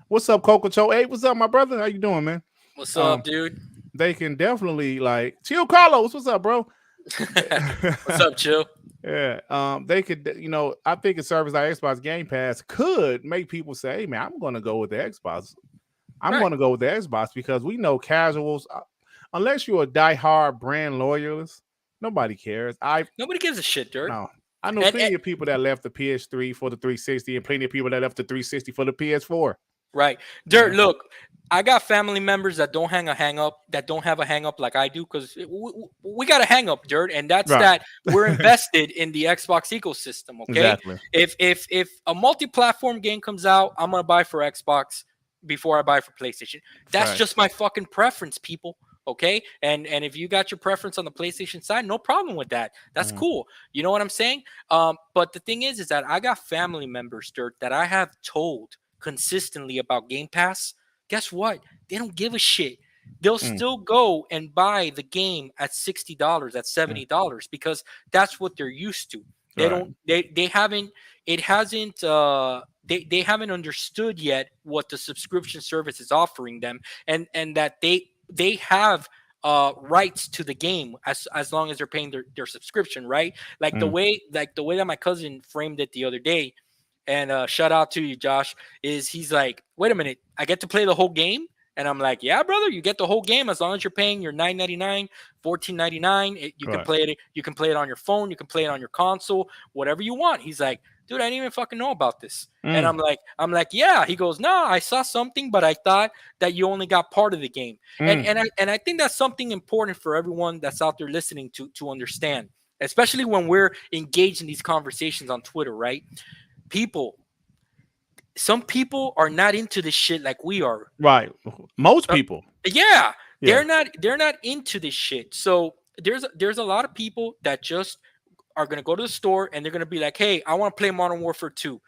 What's up, Coco Cho? Hey, what's up, my brother? How you doing, man? what's up, Um, dude? they can definitely chill Carlos. What's up, bro? What's up, Chill? Yeah. They could, I think a service like Xbox Game Pass could make people say, hey man, I'm gonna go with the Xbox. I'm Right. gonna go with the Xbox because we know casuals, unless you're a diehard brand loyalist, nobody cares. Nobody gives a shit, Dirt. No. I know And plenty of people that left the PS3 for the 360 and plenty of people that left the 360 for the PS4. Right. Dirt, Yeah. look, I got family members that don't have a hang up like I do, because we got a hang up, Dirt, and that's Right. that we're invested in the Xbox ecosystem. Okay. Exactly. If a multi-platform game comes out, I'm gonna buy for Xbox before I buy for PlayStation. That's just Facts. my fucking preference, people. Okay. And if you got your preference on the PlayStation side, no problem with that. That's Mm, cool. You know what I'm saying? But the thing is that I got family members, Dirt, that I have told consistently about Game Pass. Guess what? They don't give a shit. They'll mm, still go and buy the game at $60, at mm. $70, because that's what they're used to. They Right. don't they haven't it hasn't they haven't understood yet what the subscription service is offering them, and that they have rights to the game as long as they're paying their subscription, right? Mm, Like the way that my cousin framed it the other day, and shout out to you, Josh, is he's like, wait a minute, I get to play the whole game? And I'm like, yeah, brother, you get the whole game as long as you're paying your $9.99, $14.99. You can right. play it. You can play it on your phone. You can play it on your console, whatever you want. He's like, dude, I didn't even fucking know about this. And Mm, I'm like, yeah. He goes, no, I saw something, but I thought that you only got part of the game. And mm. I think that's something important for everyone that's out there listening to understand, especially when we're engaged in these conversations on Twitter, right? People, some people are not into this shit like we are. Right. Most Uh, people. yeah, Yeah. they're not into this shit. So there's a lot of people that just are gonna go to the store and they're gonna be like, hey, I want to play Modern Warfare 2.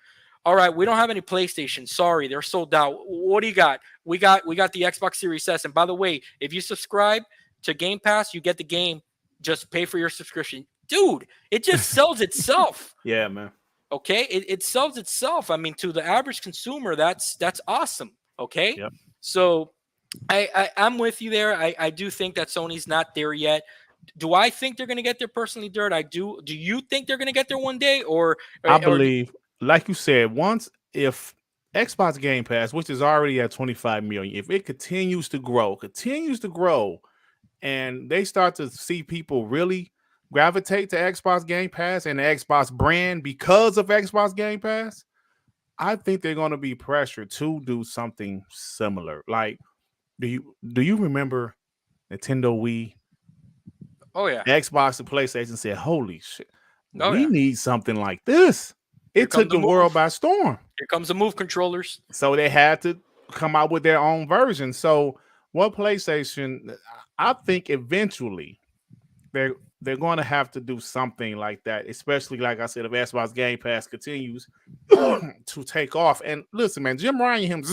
All right, we don't have any PlayStation. Sorry, they're sold out. What do you got? We got the Xbox Series S. And by the way, if you subscribe to Game Pass, you get the game. Just pay for your subscription. Dude, it just sells itself. Yeah, man. Okay, it sells itself. I mean, to the average consumer, that's awesome. Okay, Yep. so I'm with you there. I do think that Sony's not there yet. Do I think they're going to get there personally, Dirt? I do. Do you think they're going to get there one day, I or believe, like you said, once if Xbox Game Pass, which is already at 25 million, if it continues to grow, and they start to see people really gravitate to Xbox Game Pass and the Xbox brand because of Xbox Game Pass, I think they're going to be pressured to do something similar. Like, do you remember Nintendo Wii, oh yeah, Xbox, and PlayStation said, "Holy shit, oh we yeah, need something like this." here It comes took the the move. world by storm. Here comes the move controllers. So they had to come out with their own version. So what PlayStation, I think eventually they're they're going to have to do something like that, especially like I said, if Xbox Game Pass continues to take off. And listen, man, Jim Ryan him.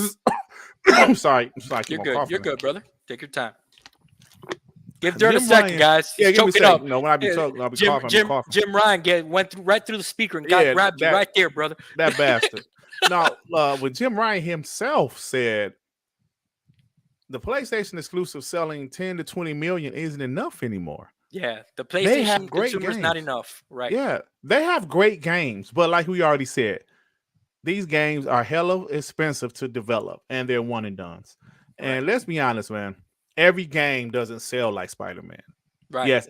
I'm sorry, I keep You're on good. You're coughing. good, brother. Take your time. Give Dirt a Jim second, Ryan, guys. yeah, He's give me a choking second. up. You know, when I be Yeah, talking, I'll be coughing, I'll be coughing. Jim Ryan went right through the speaker and Yeah, grabbed you that right there, brother. that bastard. Now, when Jim Ryan himself said the PlayStation exclusive selling 10 to 20 million isn't enough anymore. Yeah, the They have PlayStation great consumer's not games. enough. Right. Yeah, they have great games, but like we already said, these games are hella expensive to develop and they're one and dones. Right. And let's be honest, man, every game doesn't sell like Spider-Man. Right. Yes,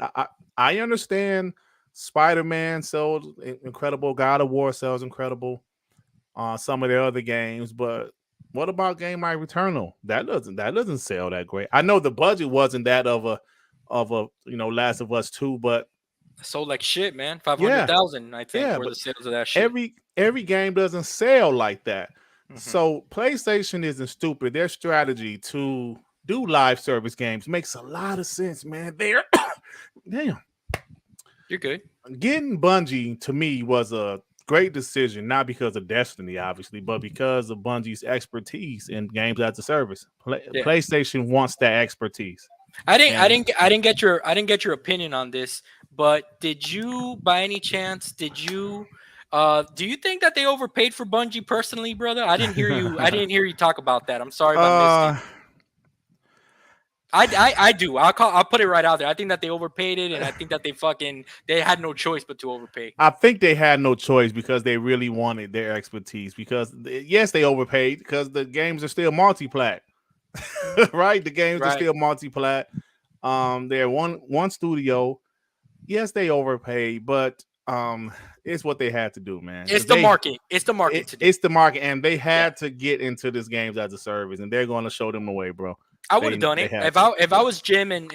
I understand Spider-Man sells incredible, God of War sells incredible, some of their other games, but what about game like Returnal? That doesn't sell that great. I know the budget wasn't that of a Last of Us 2, but Sold like shit, man. Five hundred yeah, thousand, I think, yeah, were but the sales of that shit. every game doesn't sell like that. Hmm. So PlayStation isn't stupid. Their strategy to do live service games makes a lot of sense, man. They're damn You're good. getting Bungie to me was a great decision, not because of Destiny, obviously, but because of Bungie's expertise in games as a service. Yeah. PlayStation wants that expertise, and I didn't get your opinion on this, but did you, by any chance, do you think that they overpaid for Bungie personally, brother? I didn't hear you talk about that. I'm sorry if I missed it. uh, I do. I'll put it right out there. I think that they overpaid it, and I think that they had no choice but to overpay. I think they had no choice because they really wanted their expertise. Because yes, they overpaid because the games are still multi-plat, right? The games are Right. still multi-plat. They're one studio. Yes, they overpaid, but it's what they had to do, man. It's Because the market. It's the market today. it's the market, and they Yeah. had to get into this games as a service, and they're going to show them the way, bro. I would have done They it had if to. I Yeah, was Jim and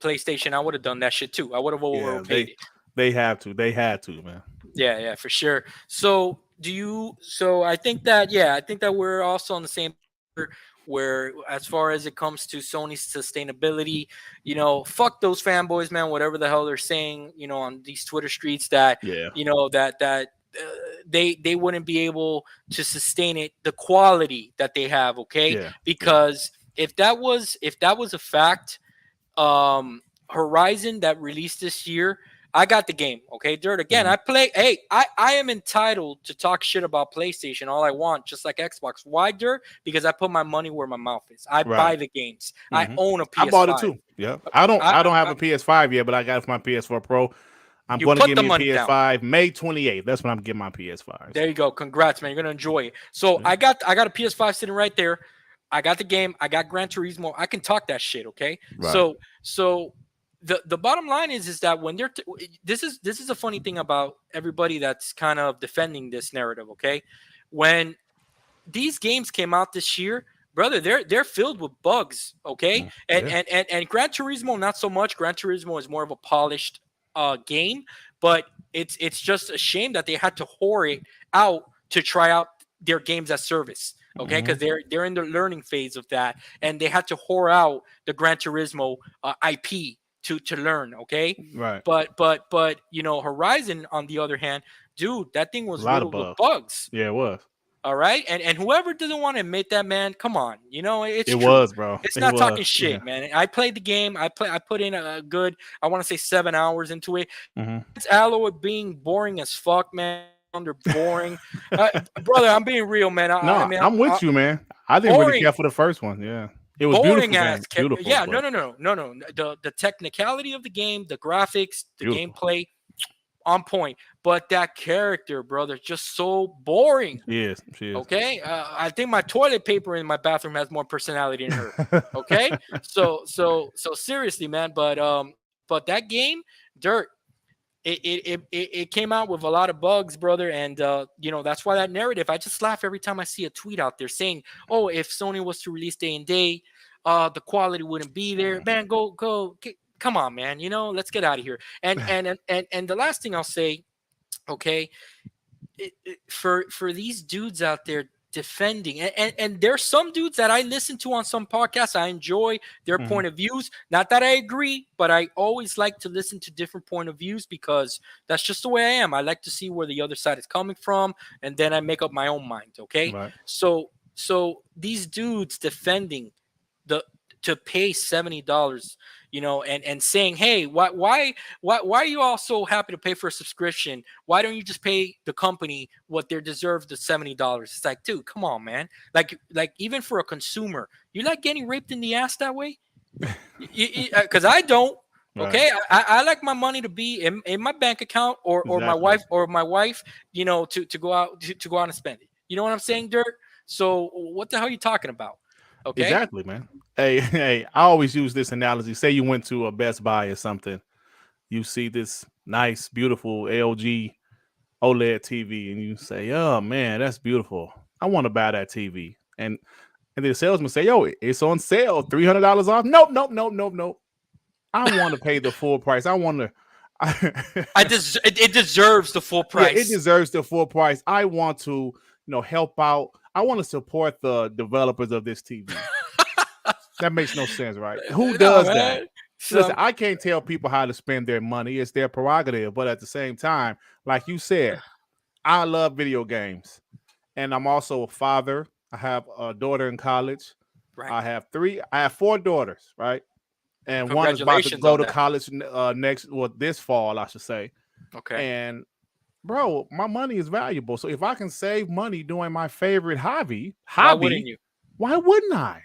PlayStation. I would have done that shit too. I would have yeah. overpaid it. They have to. They had to, man. Yeah, yeah, for sure. So do you? So I think that yeah, I think that we're also on the same where as far as it comes to Sony's sustainability, fuck those fanboys, man. Whatever the hell they're saying, on these Twitter streets that Yeah, uh, they wouldn't be able to sustain it the quality that they have. Okay, yeah, yeah. because if that was a fact, Horizon that released this year, I got the game. Okay, Dirt. Again, Mhm. I play. Hey, I am entitled to talk shit about PlayStation all I want, just like Xbox. Why, Dirt? Because I put my money where my mouth is. I Right. buy the games. I Hmm. own a I bought it PS5. too. Yeah. I, I don't have I, a PS5 yet, but I got it for my PS4 Pro. I'm you going to put give the me a money down. PS5 May 28th. That's when I'm getting my PS5. There So you go. Congrats, man. You're gonna enjoy it. So yeah. I got a PS5 sitting right there. I got the game. I got Gran Turismo. I can talk that shit. Okay. Right. So the bottom line is that when this is a funny thing about everybody that's kind of defending this narrative. Okay, when these games came out this year, brother, they're filled with bugs. Okay, and Yeah. and Gran Turismo not so much. Gran Turismo is more of a polished game, but it's just a shame that they had to whore it out to try out their games as service. Okay, Hmm. because they're in the learning phase of that, and they had to whore out the Gran Turismo IP to learn. Okay, Right. but Horizon on the other hand, dude, that thing A was lot of riddled with bugs. bugs. Yeah, it was. All right, and whoever doesn't want to admit that, man, come on, it's It true. was, bro. It's It not was. talking Yeah. shit, man. I played the game. I put in a good, I want to say 7 hours into it. Hmm. It's alloy being boring as fuck, man. They're boring, brother. I'm being real, man. I No, mean, I'm with you, man. I didn't really boring, care for the first one. Yeah. It was boring beautiful ass. game. Beautiful, Yeah, no, but no, no, no, no. The technicality of the game, the graphics, the beautiful. gameplay, on point. But that character, brother, just so boring. She is. She is. Okay, I think my toilet paper in my bathroom has more personality than her. Okay, so seriously, man. But that game, Dirt, it came out with a lot of bugs, brother, and that's why that narrative. I just laugh every time I see a tweet out there saying, "Oh, if Sony was to release day and day, the quality wouldn't be there." Man, come on, man. Let's get out of here. And the last thing I'll say, okay, for these dudes out there defending and there's some dudes that I listen to on some podcasts. I enjoy their Hmm. point of views, not that I agree, but I always like to listen to different point of views because that's just the way I am. I like to see where the other side is coming from, and then I make up my own mind. Okay, Right. so these dudes defending the to pay $70, and saying, hey, why are you all so happy to pay for a subscription? Why don't you just pay the company what they deserve, the $70? It's like, dude, come on, man. Like even for a consumer, you like getting raped in the ass that way? Because I don't. Right. Okay, I like my money to be in my bank account, or my Exactly. wife, to go out to go out and spend it. You know what I'm saying, Dirt? So what the hell are you talking about? Okay. Exactly, man. Hey, hey, I always use this analogy. Say you went to a Best Buy or something. You see this nice, beautiful LG OLED TV, and you say, "Oh man, that's beautiful. I want to buy that TV." And the salesman say, "Yo, it's on sale, $300 off." Nope, nope, nope, nope, nope. I want to pay the full price. I want to. It deserves the full Yeah, it price. deserves the full price. I want to, help out. I want to support the developers of this TV. That makes no sense, right? Who No, does that? man. Listen, So I can't tell people how to spend their money. It's their prerogative. But at the same time, like you said, I love video games. And I'm also a father. I have a daughter in college. right. I have four daughters, right? And one is about to Congratulations go on to that. college this fall, I should say. Okay. And bro, my money is valuable. So if I can save money doing my favorite Why wouldn't you? why wouldn't I?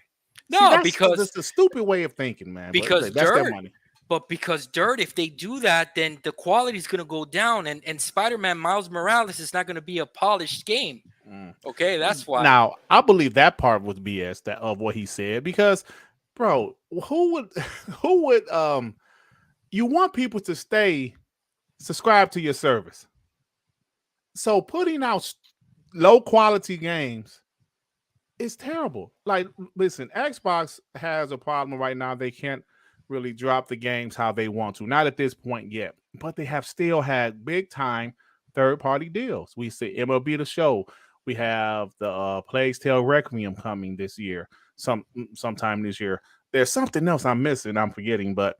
See, No, that's a stupid way of thinking, man. But because that's their dirt. money. But because dirt, if they do that, then the quality is gonna go down, and Spider-Man Miles Morales is not gonna be a polished game. Mm. Okay, that's why. Now, I believe that part was BS that of what he said because, bro, who would who would you want people to stay subscribe to your service? So putting out low quality games is terrible. Like, listen, Xbox has a problem right now. They can't really drop the games how they want to. Not at this point yet, but they have still had big time third party deals. We see MLB the Show. We have the Plague's Tale Requiem coming this year, sometime this year. There's something else I'm missing. I'm forgetting, but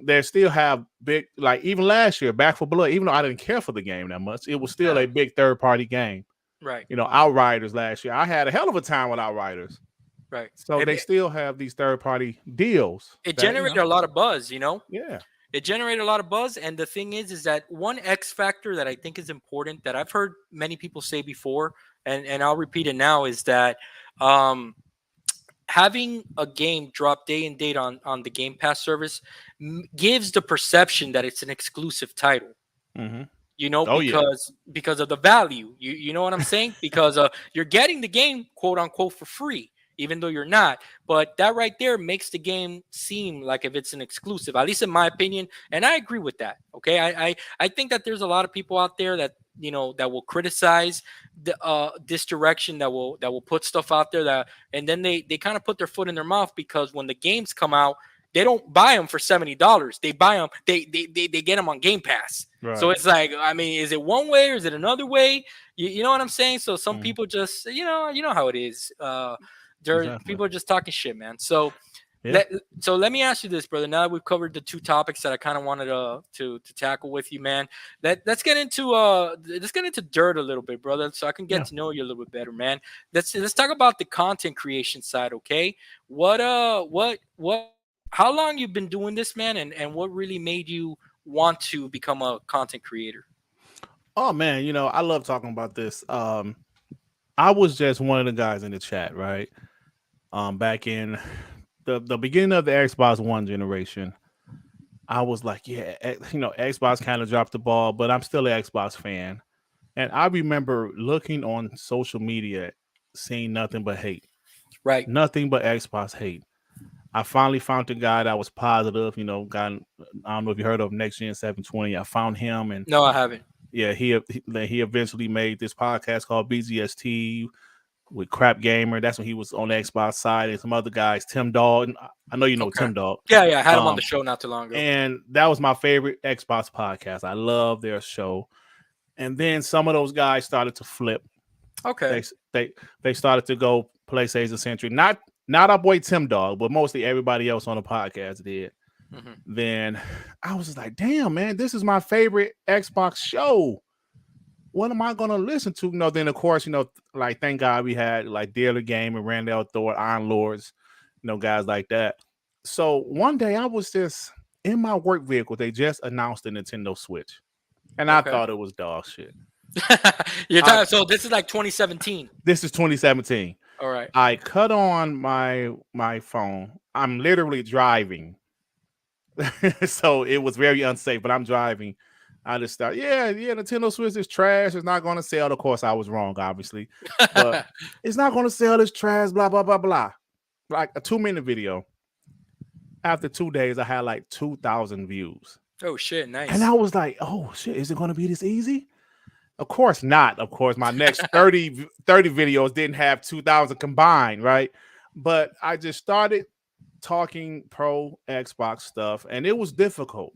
they still have big, like even last year, Back for Blood. Even though I didn't care for the game that much, it was still Yeah. a big third party game. Right. Outriders last year. I had a hell of a time with Outriders. Right. So they still have these third party deals It that, generated a lot of buzz, yeah. It generated a lot of buzz, and the thing is that one X factor that I think is important that I've heard many people say before, and I'll repeat it now, is that um, having a game drop day and date on the Game Pass service gives the perception that it's an exclusive title. Mm-hmm. Oh yeah. Because of the value. You know what I'm saying? Because you're getting the game quote unquote for free, even though you're not. But that right there makes the game seem like if it's an exclusive, at least in my opinion. And I agree with that. Okay, I think that there's a lot of people out there that that will criticize this direction, that will put stuff out there that, and then they kind of put their foot in their mouth because when the games come out, they don't buy them for $70. They buy them. They get them on Game Pass. Right. So it's like, I mean, is it one way or is it another way? You know what I'm saying? So some Mm. people just, you know how it is. Exactly. People are just talking shit, man. So Yeah. let me ask you this, brother. Now that we've covered the two topics that I kind of wanted to tackle with you, man. Let's get into dirt a little bit, brother, so I can get Yeah. to know you a little bit better, man. Let's talk about the content creation side, okay? What how long you've been doing this, man, and what really made you want to become a content creator? Oh man, I love talking about this. I was just one of the guys in the chat, right? Back in the beginning of the Xbox One generation, I was like, yeah, Xbox kind of dropped the ball, but I'm still an Xbox fan. And I remember looking on social media, seeing nothing but hate, Right. nothing but Xbox hate. I finally found a guy that was positive, guy. I don't know if you heard of Next Gen 720. I found him, and No, I haven't. yeah, he eventually made this podcast called BGST with Crap Gamer. That's when he was on the Xbox side, and some other guys, Tim Dog. I know you know Okay. Tim Dog. Yeah, I had him on Um, the show not too long ago. and that was my favorite Xbox podcast. I love their show. And then some of those guys started to flip. Okay. They started to go PlayStation centric. Not our boy Tim Dog, but mostly everybody else on the podcast did. Hmm. Then I was just like, damn, man, this is my favorite Xbox show. What am I gonna listen to? Then of course, like thank God we had like Dealer Game and Randall Thor, Iron Lords, guys like that. So one day I was just in my work vehicle. They just announced the Nintendo Switch, and I Okay. thought it was dog shit. So this is like 2017. This is 2017. All right. I cut on my phone. I'm literally driving, so it was very unsafe. But I'm driving. I just thought, yeah, Nintendo Switch is trash. It's not going to sell. Of course, I was wrong, obviously, but it's not going to sell. This trash. Blah blah blah blah. Like a 2-minute video. After 2 days, I had like 2,000 views, Oh shit, nice. and I was like, oh shit, is it going to be this easy? Of course not. Of course, my next 30 videos didn't have 2,000 combined, right? But I just started talking pro Xbox stuff, and it was difficult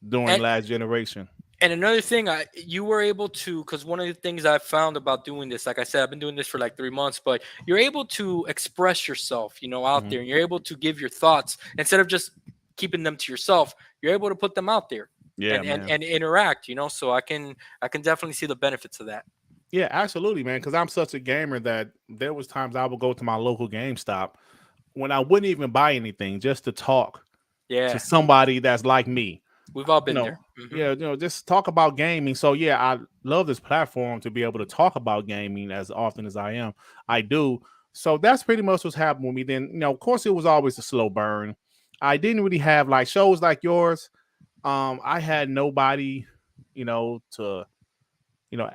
during And last generation. and another thing, you were able to, because one of the things I've found about doing this, like I said, I've been doing this for like 3 months, but you're able to express yourself, out there, and you're able to give your thoughts instead of just keeping them to yourself. You're able to put them out there Yeah, and man. and interact. So I can definitely see the benefits of that. Yeah, absolutely, man. Because I'm such a gamer that there was times I would go to my local GameStop when I wouldn't even buy anything just to talk to Yeah, somebody that's like me. we've all You been know, there. Hmm. yeah, just talk about gaming. So yeah, I love this platform to be able to talk about gaming as often as I do. So that's pretty much what's happened with me. Then, of course, it was always a slow burn. I didn't really have like shows like yours. I had nobody, to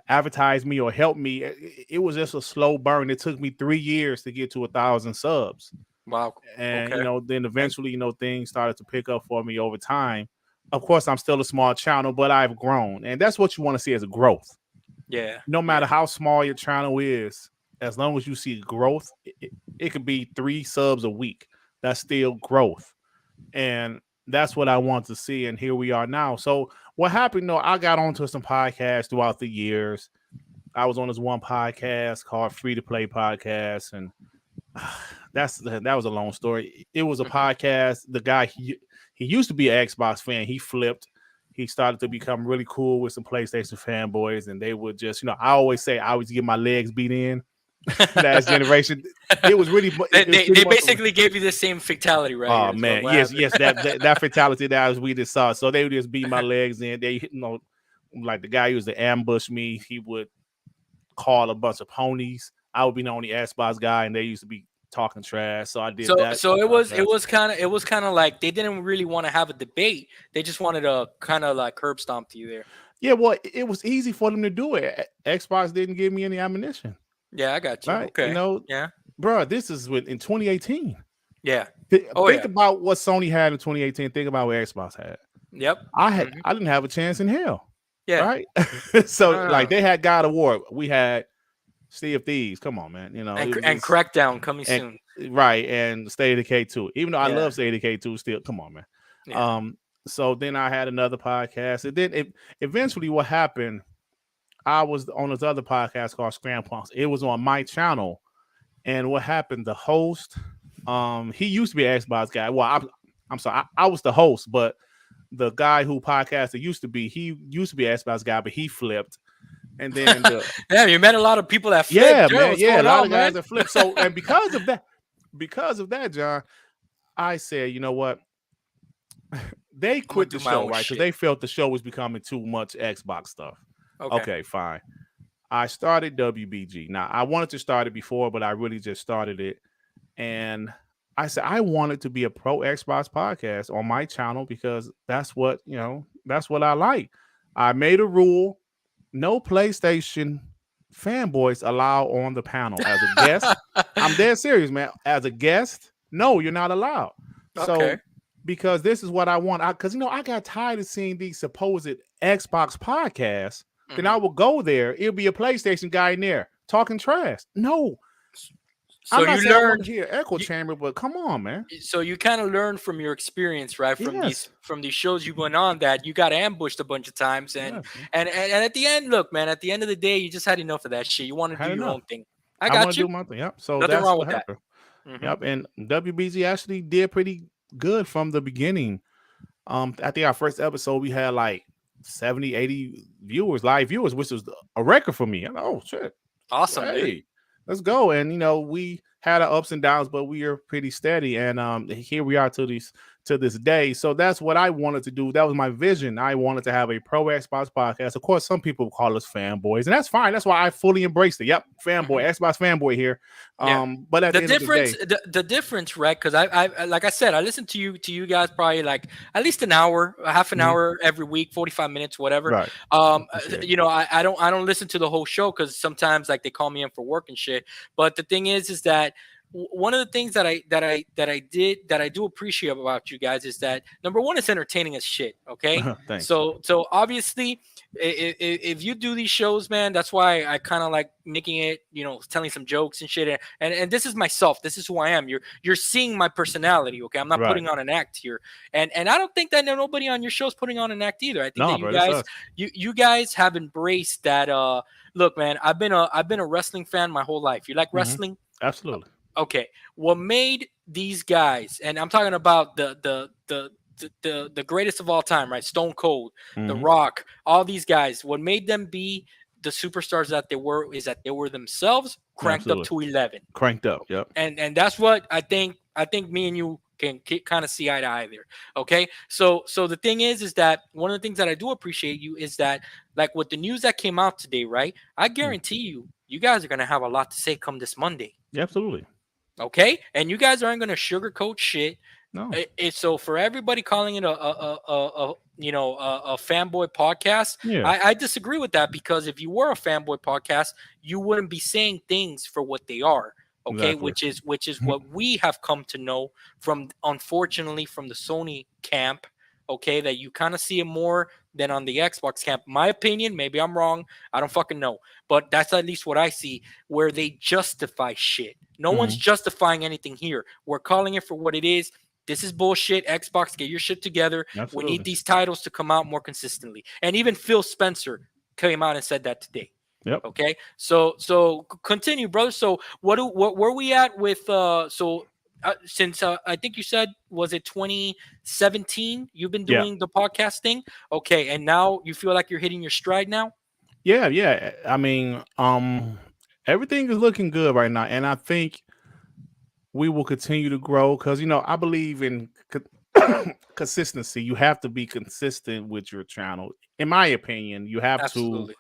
advertise me or help me. It was just a slow burn. It took me 3 years to get to 1,000 subs, Wow. and Okay. then eventually, things started to pick up for me over time. Of course, I'm still a small channel, but I've grown, and that's what you want to see as a growth. Yeah. No matter Yeah. how small your channel is, as long as you see growth, it could be 3 subs a week. That's still growth. And that's what I want to see. And here we are now. So what happened though, I got onto some podcasts throughout the years. I was on this one podcast called Free to Play Podcast, and that was a long story. It was a Hmm. podcast. The guy he used to be an Xbox fan. He flipped. He started to become really cool with some PlayStation fanboys, and they would just, I always say I always get my legs beat in. Last generation, it was really, they, it was they pretty they much. basically gave you the same fatality right here. Oh Is what man, what yes, happened. yes, that fatality that we just saw. So they would just beat my legs in. They, like the guy who used to ambush me. He would call a bunch of ponies. I would be the only Xbox guy, and they used to be talking trash. So I did So that so podcast. it was kind of like they didn't really want to have a debate. They just wanted to kind of like curb stomp you there. Yeah, well, it was easy for them to do it. Xbox didn't give me any ammunition, Yeah, I got you. right? Okay. Yeah. Bro, this is in 2018. Yeah. Oh Think yeah. about what Sony had in 2018. Think about what Xbox had. Yep. Hmm. I didn't have a chance in hell, Yeah. right? No, So no, like no. they had God of War, we had Sea of Thieves. Come on, man. It was And just Crackdown coming and soon. right and State of Decay 2. Even though I Yeah. love State of Decay 2, still come on, man. Yeah. Um, so then I had another podcast, and then eventually what happened, I was on this other podcast called Scram Punks. It was on my channel, and what happened? The host, he used to be an Xbox guy. Well, I'm sorry, I was the host, but the guy who podcasted he used to be an Xbox guy, but he flipped. And then Yeah, you met a lot of people that flipped. yeah, Joe, man, what's yeah, a going lot on, of guys man? that flip. So, and because of that, John, I said, you know what? They I'm gonna quit the do my show, own right? Because shit. they felt the show was becoming too much Xbox stuff. Okay. Okay, fine. I started WBG. Now, I wanted to start it before, but I really just started it. And I said, I wanted to be a pro Xbox podcast on my channel because that's what I like. I made a rule: no PlayStation fanboys allowed on the panel as a guest. I'm dead serious, man. As a guest, no, you're not allowed. Okay. So, because this is what I want, because I got tired of seeing these supposed Xbox podcasts. Then I Hmm. will go there. It'll be a PlayStation guy in there talking trash. No, So I'm not you saying I want to learned. hear echo You, chamber, but come on, man. so you kind of learned from your experience, right? Yes, From these shows you went on that you got ambushed a bunch of times, yes, man. and at the end, look, man, at the end of the day, you just had enough of that shit. You want to I do had your enough. own thing. I I want got to you. do my thing. Yep. So Nothing that's wrong what with that. happened. Hmm. Yep. And WBZ actually did pretty good from the beginning. I think our first episode we had like 70, 80 viewers, live viewers, which was a record for me. I'm like, oh shit. Awesome, dude. Hey, let's go. And we had our ups and downs, but we are pretty steady. And here we are to this day. So that's what I wanted to do. That was my vision. I wanted to have a pro Xbox podcast. Of course, some people call us fanboys, and that's fine. That's why I fully embraced it. Yep, fanboy, Hmm. Xbox fanboy here. Yeah. But at The the end of the difference, day, the difference, right? Because like I said, I listen to you guys probably like at least an hour, a half an mhm, hour every week, 45 minutes, whatever. right. Appreciate it. I don't listen to the whole show because sometimes like they call me in for work and shit. But the thing is that one of the things that I do appreciate about you guys is that number one, it's entertaining as shit. Okay, Thanks. so obviously, if you do these shows, man, that's why I kind of like making it, telling some jokes and shit. And this is myself. This is who I am. You're seeing my personality. Okay, I'm not Right. putting on an act here. And I don't think that nobody on your show is putting on an act either. I think that No, bro, that's us. you guys have embraced that. Look, man, I've been a wrestling fan my whole life. You like Hmm. wrestling? Absolutely. Okay, what made these guys, and I'm talking about the greatest of all time, right? Stone Cold, The Hmm. Rock, all these guys. What made them be the superstars that they were is that they were themselves cranked up Absolutely. to 11. Cranked up. Okay, Yep. and that's what I think. I think me and you can kind of see eye to eye there. Okay, so the thing is that one of the things that I do appreciate you is that like with the news that came out today, right? I Mm. guarantee you guys are gonna have a lot to say come this Monday. Yeah, absolutely. Okay, and you guys aren't gonna sugarcoat shit. No. It's so for everybody calling it a fanboy podcast, Yeah. I disagree with that because if you were a fanboy podcast, you wouldn't be saying things for what they are. Okay, Exactly. which is what we have come to know from, unfortunately, from the Sony camp. Okay, that you kind of see it more than on the Xbox camp. My opinion, maybe I'm wrong. I don't fucking know. But that's at least what I see, where they justify shit. No one's Hmm. justifying anything here. We're calling it for what it is. This is bullshit. Xbox, get your shit together. We need Absolutely. these titles to come out more consistently. And even Phil Spencer came out and said that today. Yep. Okay, so continue, brother. So what where we at with since I think you said, was it 2017 you've been Yeah. doing the podcast thing? Okay, and now you feel like you're hitting your stride now? Yeah. Yeah. I mean, everything is looking good right now, and I think we will continue to grow because I believe in consistency. You have to be consistent with your channel. In my opinion, you have to Absolutely.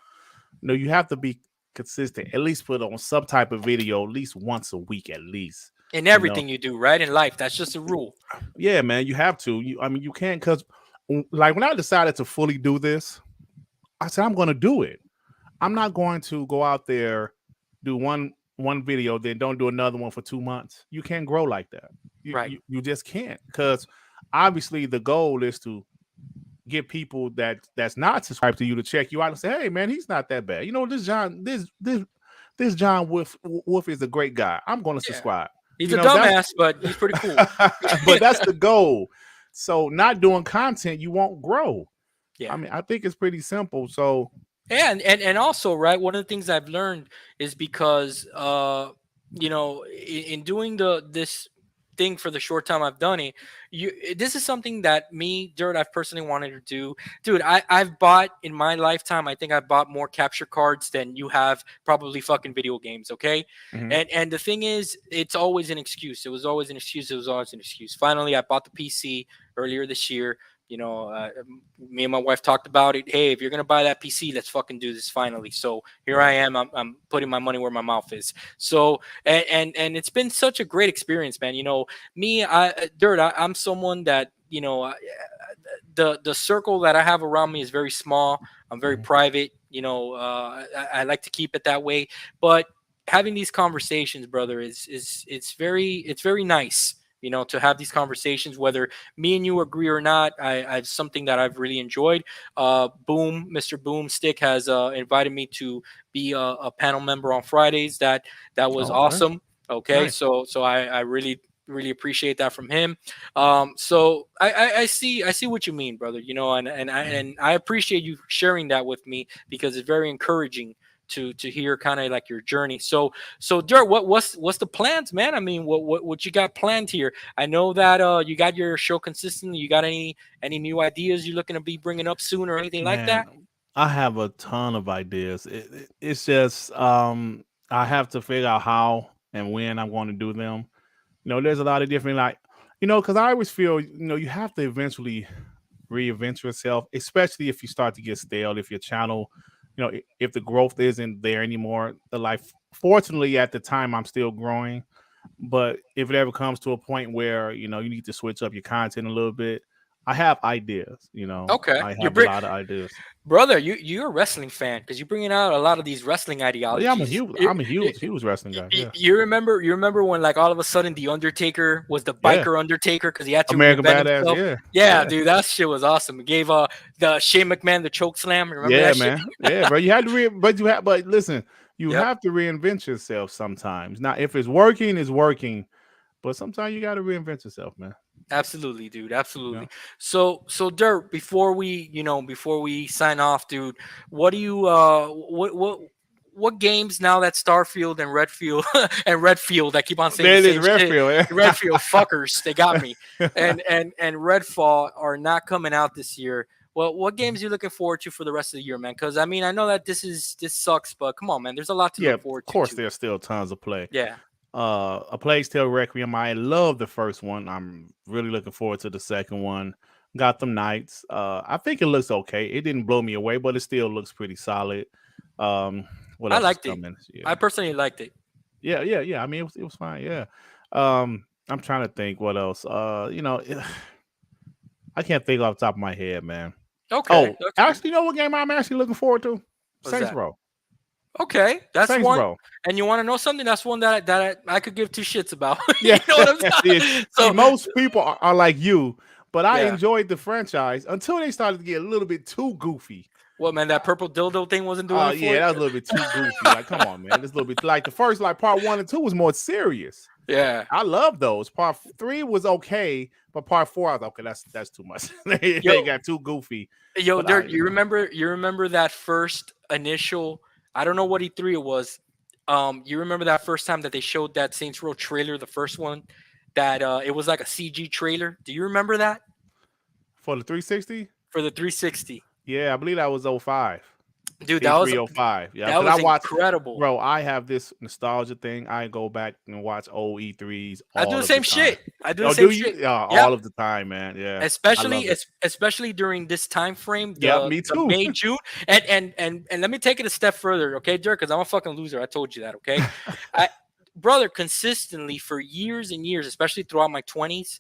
you have to be consistent. At least put on some type of video at least once a week, at least. In You know, everything you do, right? In life, that's just a rule. yeah, man, you have to. I mean, you can't because like when I decided to fully do this, I said I'm going to do it. I'm not going to go out there, do one video, then don't do another one for 2 months. You can't grow like that. You Right. you, you just can't because obviously the goal is to get people that's not subscribed to you to check you out and say, hey man, he's not that bad. This John Wolf is a great guy. I'm going to Yeah. subscribe. He's a That's dumbass, but he's pretty cool. but that's the goal. So not doing content, you won't grow. I Yeah. mean, I think it's pretty simple. So Yeah, and also, right, one of the things I've learned is because in doing this thing for the short time I've done it, this is something that me, Dirt, I've personally wanted to do. Dude, I've bought in my lifetime, I think I've bought more capture cards than you have probably fucking video games, okay? mhm. And the thing is, it's always an excuse. It was always an excuse. It was always an excuse. Finally, I bought the PC earlier this year. Me and my wife talked about it. Hey, if you're gonna buy that PC, let's fucking do this finally. So here I Right. am. I'm putting my money where my mouth is. So and it's been such a great experience, man. Me, Dirt. I'm someone that the circle that I have around me is very small. I'm very Mhm. private. I like to keep it that way. But having these conversations, brother, is it's very nice. To have these conversations, whether me and you agree or not, I've something that I've really enjoyed. Boom, Mr. Boomstick has invited me to be a panel member on Fridays. That was Okay. awesome. Okay, Nice. so I really appreciate that from him. So I see what you mean, brother. Mhm. And I appreciate you sharing that with me because it's very encouraging to hear kind of like your journey. So Dirt, what's the plans, man? I mean, what you got planned here? I know that you got your show consistently. You got any new ideas you're looking to be bringing up soon or anything like that? Man, I have a ton of ideas. It's just I have to figure out how and when I'm going to do them. There's a lot of different because I always feel you have to eventually reinvent yourself, especially if you start to get stale. If your channel, if the growth isn't there anymore, the life. Fortunately, at the time, I'm still growing. But if it ever comes to a point where you need to switch up your content a little bit, I have ideas. Okay, I you have a bring lot of ideas. brother, you're a wrestling fan because you're bringing out a lot of these wrestling Oh yeah, ideologies. I'm a huge wrestling guy. Yeah, You remember when like all of a sudden the Undertaker was the yeah. biker Undertaker because he had to American reinvent Badass. himself? Yeah, Yeah, yeah, dude, that shit was awesome. It gave the Shane McMahon the choke slam. Remember yeah, that shit? man. Yeah, bro. You had to but listen, you Yep. have to reinvent yourself sometimes. Now, if it's working, it's working. But sometimes you got to reinvent yourself, man. Absolutely, dude. Absolutely. Yeah. So Dirt, before we sign off, dude, what do you what games now that Starfield and Redfield and Redfield, I keep on saying the That is same shit. Redfield. Redfield fuckers, they got me. And Redfall are not coming out this year. Well, what games are you looking forward to for the rest of the year, man? Because I mean, I know that this sucks, but come on, man. There's a lot to Yeah, look of forward to course, too. there's still tons of play. Yeah. A Plague Tale Requiem. I love the first one. I'm really looking forward to the second one. Gotham Knights. I think it looks okay. It didn't blow me away, but it still looks pretty solid. Um, what I else is liked it. coming this I year? personally liked it. Yeah. I mean, it was fine. Yeah. I'm trying to think what else. I can't think off the top of my head, man. Okay, Oh, that's good. actually, you know what game I'm actually looking forward to? What's Saints that? Row. Okay, that's Saints one. Row. And you want to know something? That's one that I could give two shits about. You Yeah. know what I'm see, saying? see, So most people are like you, but I Yeah. enjoyed the franchise until they started to get a little bit too goofy. What, man? That purple dildo thing wasn't doing Oh it for yeah, you? that was a little bit too goofy. Like, come on, man, this little bit like the first like part 1 and 2 was more serious. Yeah. I love those. Part 3 was okay, but part 4 I was like, okay, that's too much. Yo, They got too goofy. yo, But I, Dirt, you remember that first initial, I don't know what E3 it was. You remember that first time that they showed that Saints Row trailer, the first one, that it was like a CG trailer. Do you remember that for the 360, for the 360? yeah, I believe that was '05. Dude, E305. Yeah, that because I was watched, incredible. bro. I have this nostalgia thing. I go back and watch old E3s I do the all of the same time. shit. I do the Oh, same do shit. you? Yeah, Yeah. all of the time, man. Yeah, I love especially it. especially during this time frame, Yeah, the me the too. May June, and let me take it a step further, okay, Dirk, because I'm a fucking loser. I told you that, okay. I Brother, consistently for years and years, especially throughout my 20s,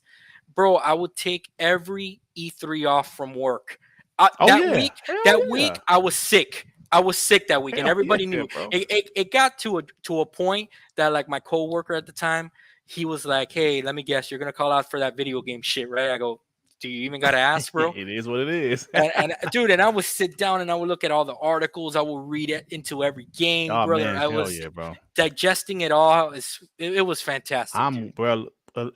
bro, I would take every E3 off from work. Oh That yeah, week, hell that yeah, week, I was sick. I was sick that week, and hell yeah, everybody knew. bro. It got to a point that, like, my coworker at the time, he was like, "Hey, let me guess, you're gonna call out for that video game shit, right?" I go, "Do you even gotta ask, bro?" It is what it is. And dude, and I would sit down and I would look at all the articles. I would read it into every game, Oh brother. man, I hell was yeah, bro. digesting it all. It was fantastic, I'm dude. bro.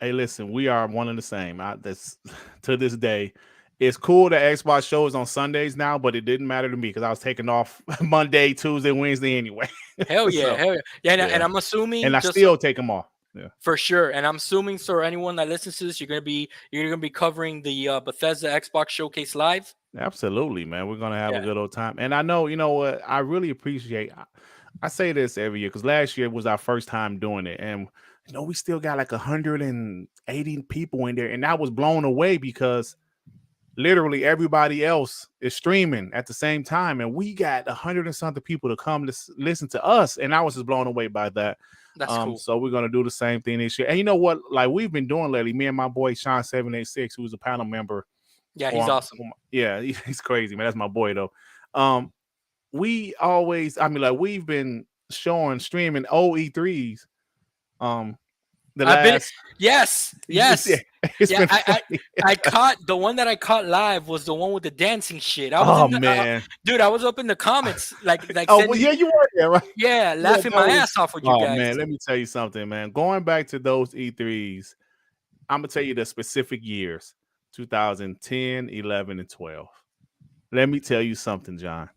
Hey, listen, we are one and the same. That's to this day. It's cool that Xbox shows on Sundays now, but it didn't matter to me because I was taking off Monday, Tuesday, Wednesday anyway. Hell yeah, So hell yeah, yeah. And yeah, I'm and assuming I just so, still take them off. Yeah, for sure, and I'm assuming so. Anyone that listens to this, you're gonna be covering the Bethesda Xbox Showcase live. absolutely, man. We're gonna have a Yeah, good old time, and I know you know what. I really appreciate. I say this every year because last year was our first time doing it, and we still got like 180 people in there, and I was blown away because literally everybody else is streaming at the same time, and we got 100 and something people to come to listen to us, and I was just blown away by that. that's cool. So we're gonna do the same thing this year. And you know what? Like we've been doing lately, me and my boy Sean 786, who's a panel member. Yeah, he's On, awesome. yeah, he's crazy, man. That's my boy though. Um, we always, I mean, like we've been showing streaming OE3s. Um, the I've been last, Yes, yeah, yes. it's Yeah, been I funny. I caught the one that I caught live was the one with the dancing shit. I was Oh in the man. dude, I was up in the comments like Oh well, sending, yeah, you were there, right? yeah, Yeah, laughing my those. ass off with you Oh guys. man, let me tell you something, man. Going back to those E3s, I'm gonna tell you the specific years: 2010, 11, and 12. Let me tell you something, John.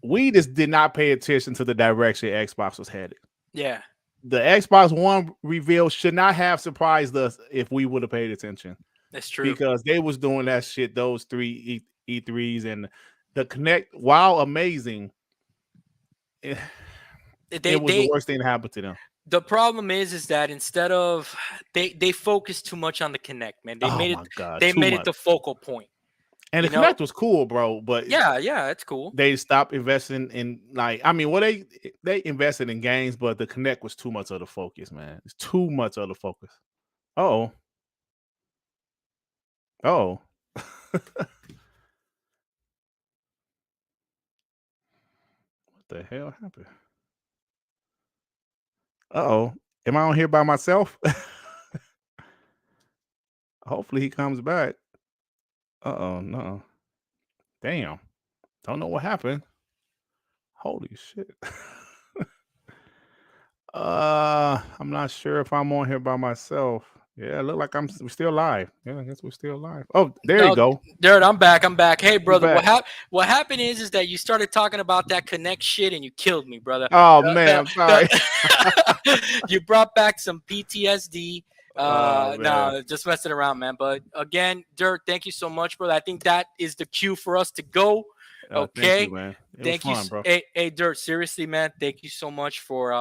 We just did not pay attention to the direction Xbox was headed. Yeah, The Xbox One reveal should not have surprised us if we would have paid attention that's true. because they was doing that shit. Those three E3s and the Connect, while amazing, it, They it was the they worst thing that happened to them. The problem is that instead of they focus too much on the connect, man. They Oh made it my god, they too made it much. the focal point. And the You know? Connect was cool, bro, but Yeah, yeah, it's cool. they stopped investing in like I mean, well they invested in games, but the Connect was too much of the focus, man. It's too much of the focus. Oh, oh, what the hell happened? Oh, am I on here by myself? Hopefully he comes back. Oh, no, damn, don't know what happened. Holy shit. I'm not sure if I'm on here by myself. Yeah, look like we're still live. Yeah, I guess we're still live. Oh, there you No, go. Dirt, I'm back. I'm back. Hey, You're brother, back. what happened is that you started talking about that connect shit and you killed me, brother. Oh man, I'm sorry. You brought back some PTSD. Oh man. No, just messing around, man. But again, Dirt, thank you so much, brother. I think that is the cue for us to go. Thank you, Okay. man. It was Thank you. fun, bro. Hey, Dirt, seriously, man. Thank you so much for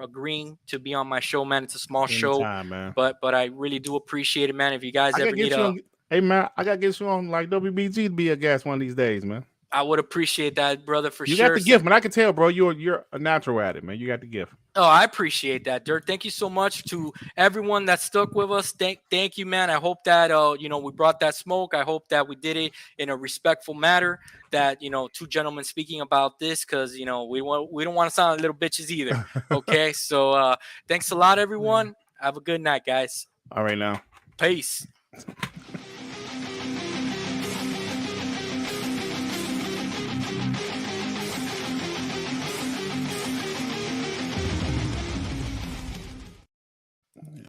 agreeing to be on my show, man. It's a small show, Anytime, man. but I really do appreciate it, man. If you guys I gotta ever need get you on. Hey man, I gotta get you on like WBG to be a guest one of these days, man. I would appreciate that, brother, for You got sure. the gift, man. I can tell, bro. You're a natural at it, man. You got the gift. Oh, I appreciate that, Dirt. Thank you so much to everyone that stuck with us. Thank you, man. I hope that we brought that smoke. I hope that we did it in a respectful manner. That two gentlemen speaking about this, because we don't want to sound like little bitches either. Okay, so thanks a lot, everyone. Have a good night, guys. All right now. Peace.